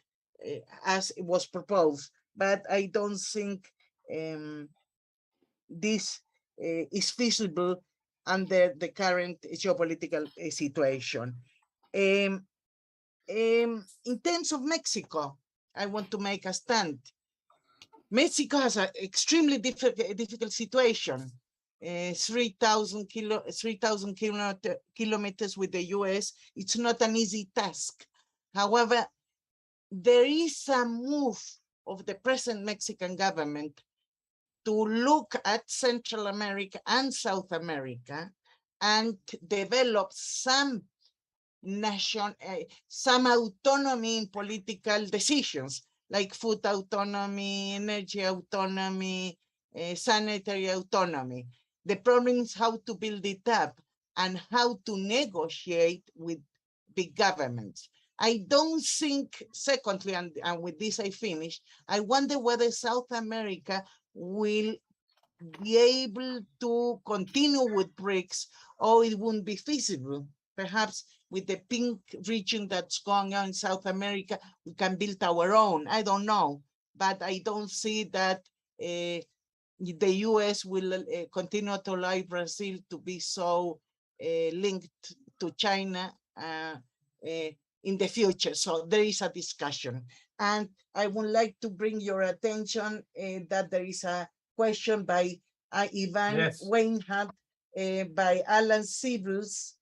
as it was proposed. But I don't think this is feasible under the current geopolitical situation. In terms of Mexico, I want to make a stand. Mexico has an extremely difficult situation. 3,000 kilometers with the US. It's not an easy task. However, there is a move of the present Mexican government to look at Central America and South America and develop some some autonomy in political decisions, like food autonomy, energy autonomy, sanitary autonomy. The problem is how to build it up and how to negotiate with big governments. I don't think, secondly, and with this I finish, I wonder whether South America will be able to continue with BRICS, or it won't be feasible. Perhaps with the pink region that's going on in South America, we can build our own. I don't know, but I don't see that the US will continue to allow Brazil to be so linked to China in the future. So there is a discussion. And I would like to bring your attention that there is a question by Ivan Weinhardt, by Alan Sibbles.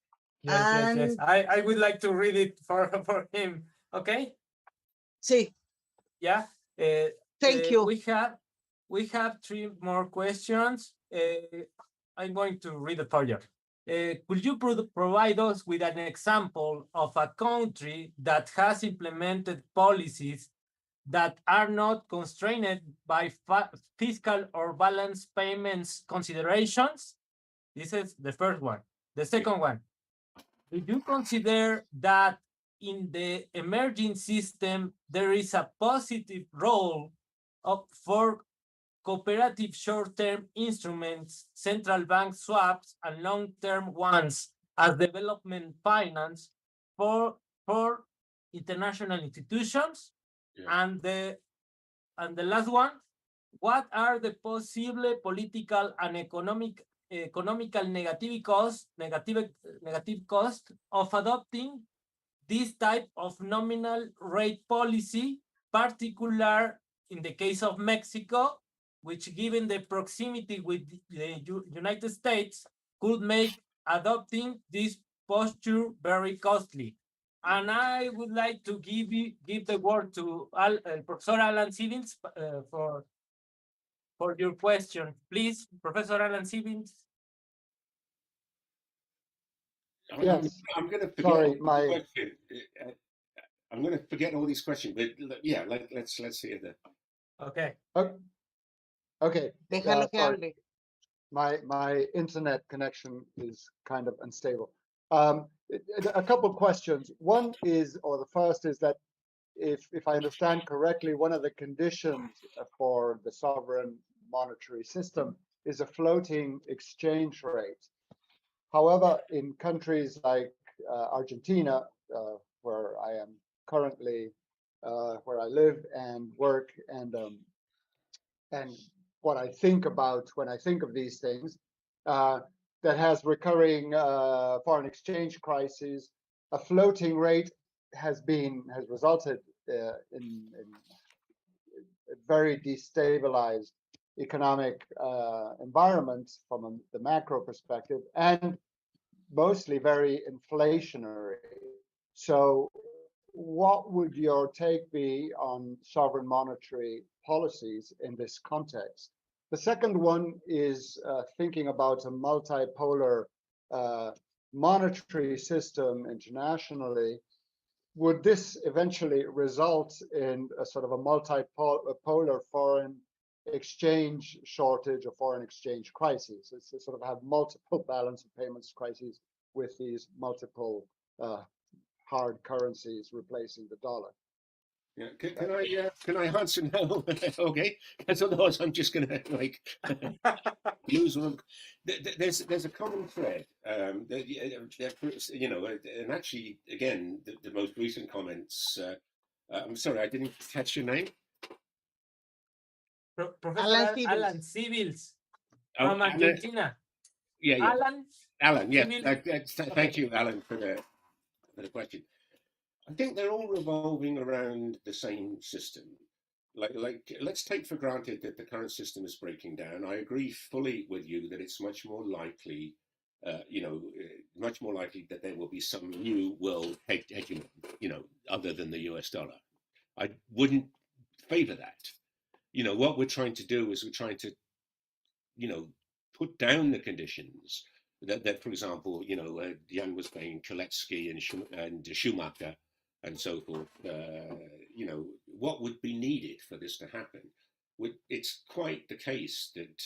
Yes. I would like to read it for him. Okay. Sí. Yeah. Thank you. We have 3 more questions. I'm going to read it for you. Could you provide us with an example of a country that has implemented policies that are not constrained by fiscal or balance payments considerations? This is the first one. The second one, do you consider that in the emerging system, there is a positive role for cooperative short-term instruments, central bank swaps, and long-term ones as development finance for international institutions? Yeah. And the last one, what are the possible political and economical negative cost of adopting this type of nominal rate policy, particular in the case of Mexico, which, given the proximity with the United States, could make adopting this posture very costly? And I would like to give the word to Professor Alan Sibbles for your question. Please, Professor Alan Sibbles. Yes. I'm going to forget. Sorry, I'm going to forget all these questions, but yeah, let's see it. Okay. Okay. Sorry. My internet connection is kind of unstable. A couple of questions. One is, or the first is that if I understand correctly, one of the conditions for the sovereign monetary system is a floating exchange rate. However, in countries like Argentina, where I am currently, where I live and work, and what I think about when I think of these things, that has recurring foreign exchange crises, a floating rate has resulted in a very destabilized economic environment from the macro perspective, and mostly very inflationary. So what would your take be on sovereign monetary policies in this context? The second one is thinking about a multipolar monetary system internationally. Would this eventually result in a sort of a multipolar foreign exchange shortage or foreign exchange crises? It's to sort of have multiple balance of payments crises with these multiple hard currencies replacing the dollar. Yeah, can I answer now? Okay, because otherwise I'm just gonna like lose one. There's a common thread. You know, and actually, again, the most recent comments. I'm sorry, I didn't catch your name. Professor Alan Sibils. Alan Sibils Oh, from Argentina. yeah. Alan, yeah. Sibils. Thank you, Alan, for the question. I think they're all revolving around the same system. Like, let's take for granted that the current system is breaking down. I agree fully with you that it's much more likely, much more likely that there will be some new world hegemon, other than the US dollar. I wouldn't favor that. What we're trying to do is we're trying to, put down the conditions that for example, Jan was saying Koletsky and Schumacher and so forth, what would be needed for this to happen? It's quite the case that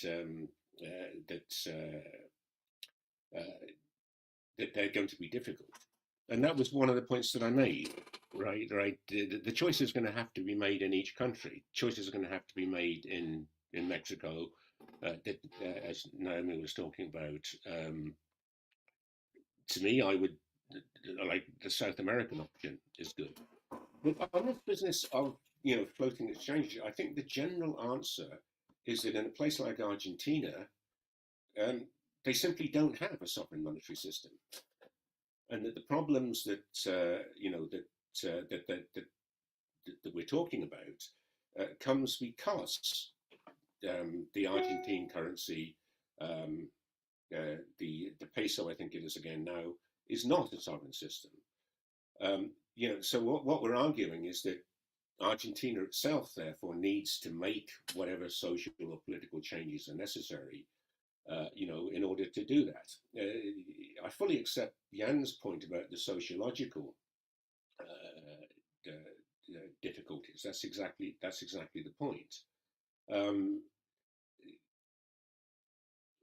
they're going to be difficult. And that was one of the points that I made, right? The choice is going to have to be made in each country. Choices are going to have to be made in Mexico, as Naomi was talking about. To me, I would like the South American option is good. But on this business of floating exchanges, I think the general answer is that in a place like Argentina, they simply don't have a sovereign monetary system, and that the problems that that we're talking about comes because the Argentine currency, the peso, I think it is again now, is not a sovereign system. So what we're arguing is that Argentina itself, therefore, needs to make whatever social or political changes are necessary, in order to do that. I fully accept Jan's point about the sociological difficulties. That's exactly the point.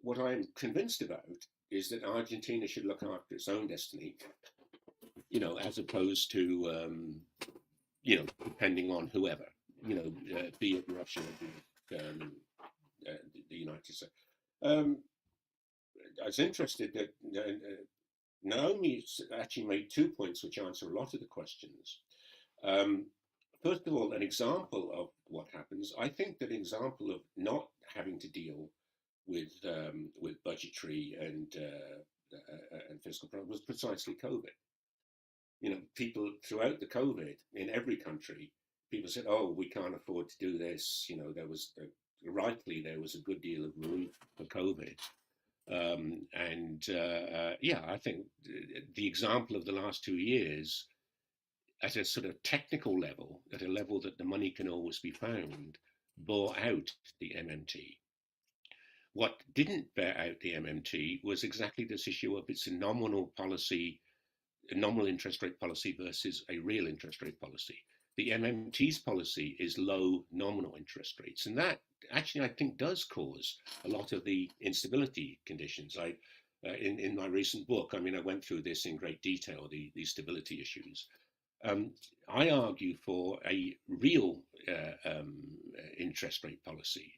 What I'm convinced about is that Argentina should look after its own destiny, as opposed to, depending on whoever, be it Russia, be it the United States. I was interested that Naomi actually made 2 points which answer a lot of the questions. First of all, an example of what happens. I think that an example of not having to deal with budgetary and fiscal problems was precisely COVID. People throughout the COVID in every country, people said, "Oh, we can't afford to do this." There was there was a good deal of relief for COVID. I think the example of the last 2 years, at a sort of technical level, at a level that the money can always be found, bore out the MMT. What didn't bear out the MMT was exactly this issue of its nominal policy, a nominal interest rate policy versus a real interest rate policy. The MMT's policy is low nominal interest rates, and that actually I think does cause a lot of the instability conditions. In my recent book, I went through this in great detail, the stability issues. I argue for a real interest rate policy.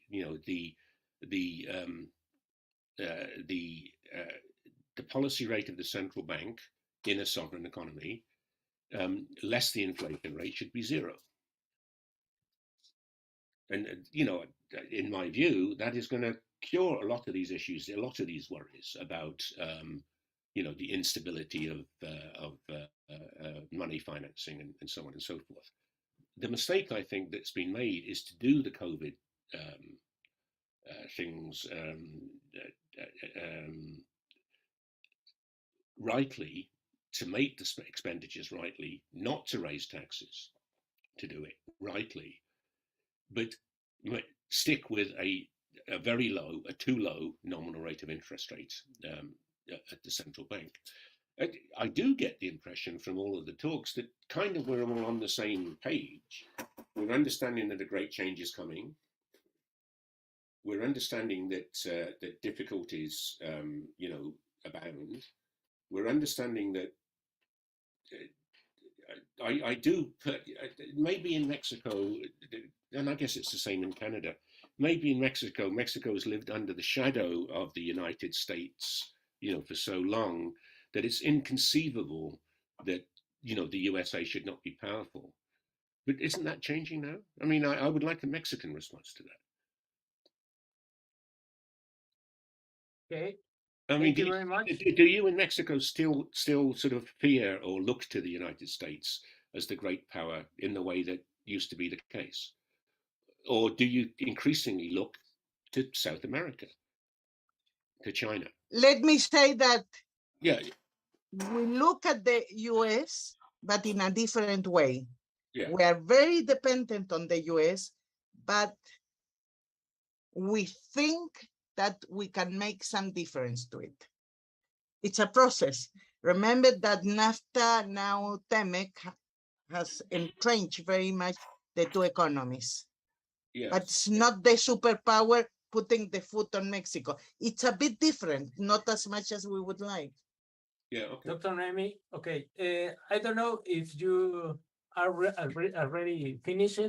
The policy rate of the central bank in a sovereign economy, less the inflation rate, should be zero. And in my view, that is going to cure a lot of these issues, a lot of these worries about the instability of money financing and so on and so forth. The mistake I think that's been made is to do the COVID things rightly, to make the expenditures rightly, not to raise taxes, to do it rightly, but stick with a very low, a too low nominal rate of interest rates at the central bank. I do get the impression from all of the talks that kind of we're all on the same page. We're understanding that a great change is coming. We're understanding that that difficulties, abound. We're understanding that I do put, maybe in Mexico, and I guess it's the same in Canada, maybe in Mexico, Mexico has lived under the shadow of the United States, for so long that it's inconceivable that, the USA should not be powerful. But isn't that changing now? I mean, I would like a Mexican response to that. Okay. I mean, Thank you very much. do you in Mexico still sort of fear or look to the United States as the great power in the way that used to be the case? Or do you increasingly look to South America, to China? Let me say that Yeah, we look at the US, but in a different way. yeah, We are very dependent on the US, but we think that we can make some difference to it. It's a process. Remember that NAFTA, now TEMEC, has entrenched very much the two economies. yeah. But it's not the superpower putting the foot on Mexico. It's a bit different, not as much as we would like. Yeah, okay. Dr. Remy, okay. I don't know if you are already finished,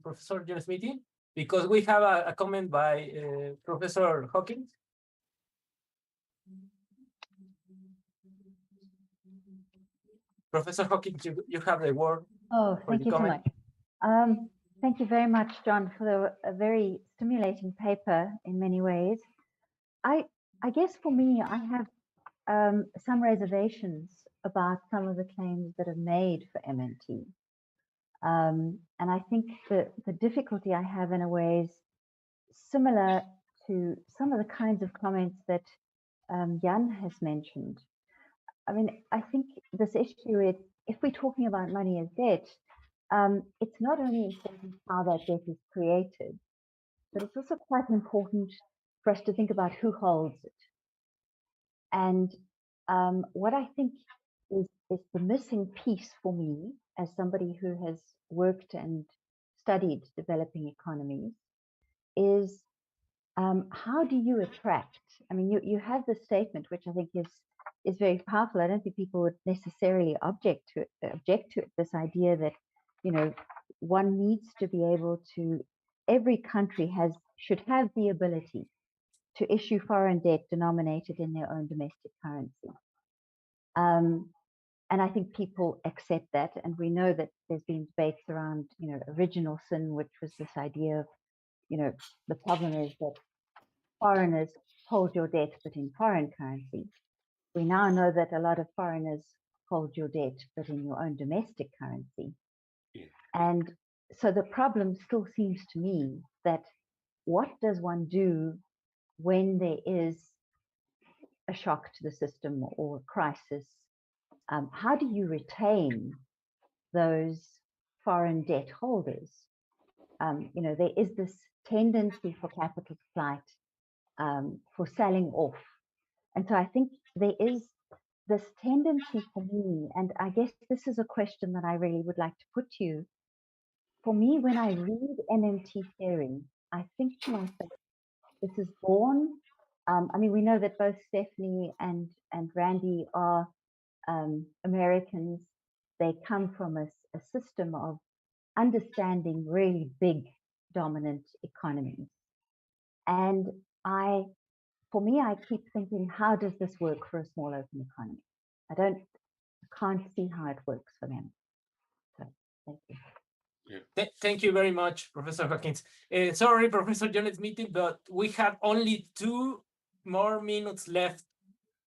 Professor John Smithin, because we have a comment by Professor Hawkins. Professor Hawkins, you have the word. Oh, thank you so much. Thank you very much, John, for a very stimulating paper in many ways. I guess for me, I have some reservations about some of the claims that are made for MNT. And I think the difficulty I have in a way is similar to some of the kinds of comments that Jan has mentioned. I mean, I think this issue is, if we're talking about money as debt, it's not only important how that debt is created, but it's also quite important for us to think about who holds it. And what I think is the missing piece for me, as somebody who has worked and studied developing economies, is how do you attract? I mean, you have this statement, which I think is very powerful. I don't think people would necessarily object to it. This idea that, one needs to be able to, every country should have the ability to issue foreign debt denominated in their own domestic currency. And I think people accept that. And we know that there's been debates around, original sin, which was this idea of, the problem is that foreigners hold your debt, but in foreign currency. We now know that a lot of foreigners hold your debt, but in your own domestic currency. Yeah. And so the problem still seems to me that what does one do when there is a shock to the system or a crisis? How do you retain those foreign debt holders? There is this tendency for capital flight, for selling off. And so I think there is this tendency for me, and I guess this is a question that I really would like to put to you. For me, when I read MMT theory, I think to myself, this is born, we know that both Stephanie and Randy are Americans. They come from a system of understanding really big dominant economies. And for me, I keep thinking, how does this work for a small open economy? I can't see how it works for them. So thank you. Yeah. Thank you very much, Professor Hawkins. Sorry, Professor John Smithin, but we have only 2 more minutes left.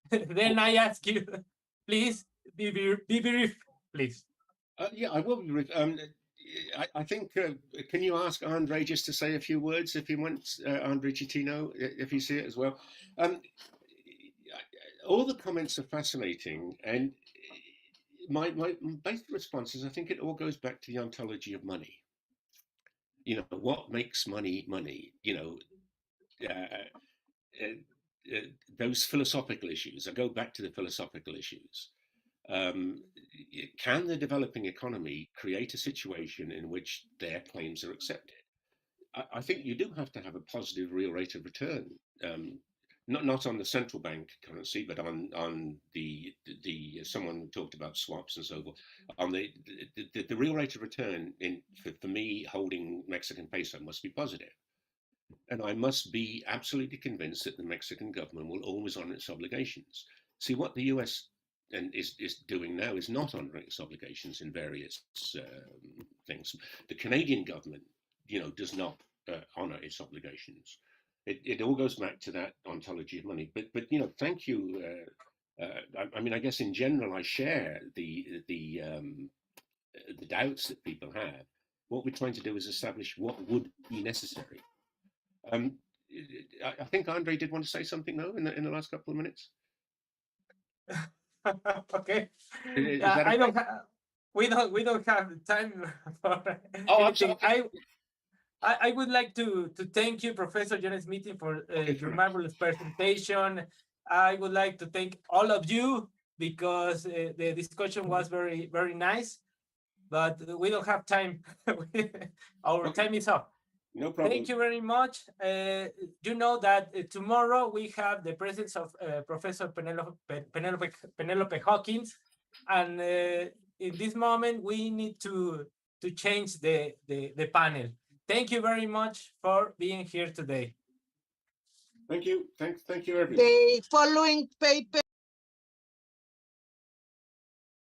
Then I ask you, please be brief, please. Yeah, I will be brief. I think, can you ask Andre just to say a few words if he wants, Andre Chitino, if you see it as well? All the comments are fascinating, and my basic response is I think it all goes back to the ontology of money. What makes money money? Those philosophical issues. I go back to the philosophical issues. Can the developing economy create a situation in which their claims are accepted? I think you do have to have a positive real rate of return not on the central bank currency, but on the someone talked about swaps and so forth. On the real rate of return for me holding Mexican peso must be positive, and I must be absolutely convinced that the Mexican government will always honor its obligations. See, what the US is doing now is not honoring its obligations in various things. The Canadian government, does not honor its obligations. It all goes back to that ontology of money. But thank you. I mean, I guess in general, I share the doubts that people have. What we're trying to do is establish what would be necessary. I think Andre did want to say something though in the last couple of minutes. Okay. Yeah, I don't have. We don't have time for anything. I would like to thank you, Professor John Smithin, for your marvelous presentation. I would like to thank all of you because the discussion was very, very nice, but we don't have time. Our time is up. No problem. Thank you very much. You know that tomorrow we have the presence of Professor Penelope Hawkins, and in this moment we need to change the panel. Thank you very much for being here today. Thank you. Thank you, everyone. The following paper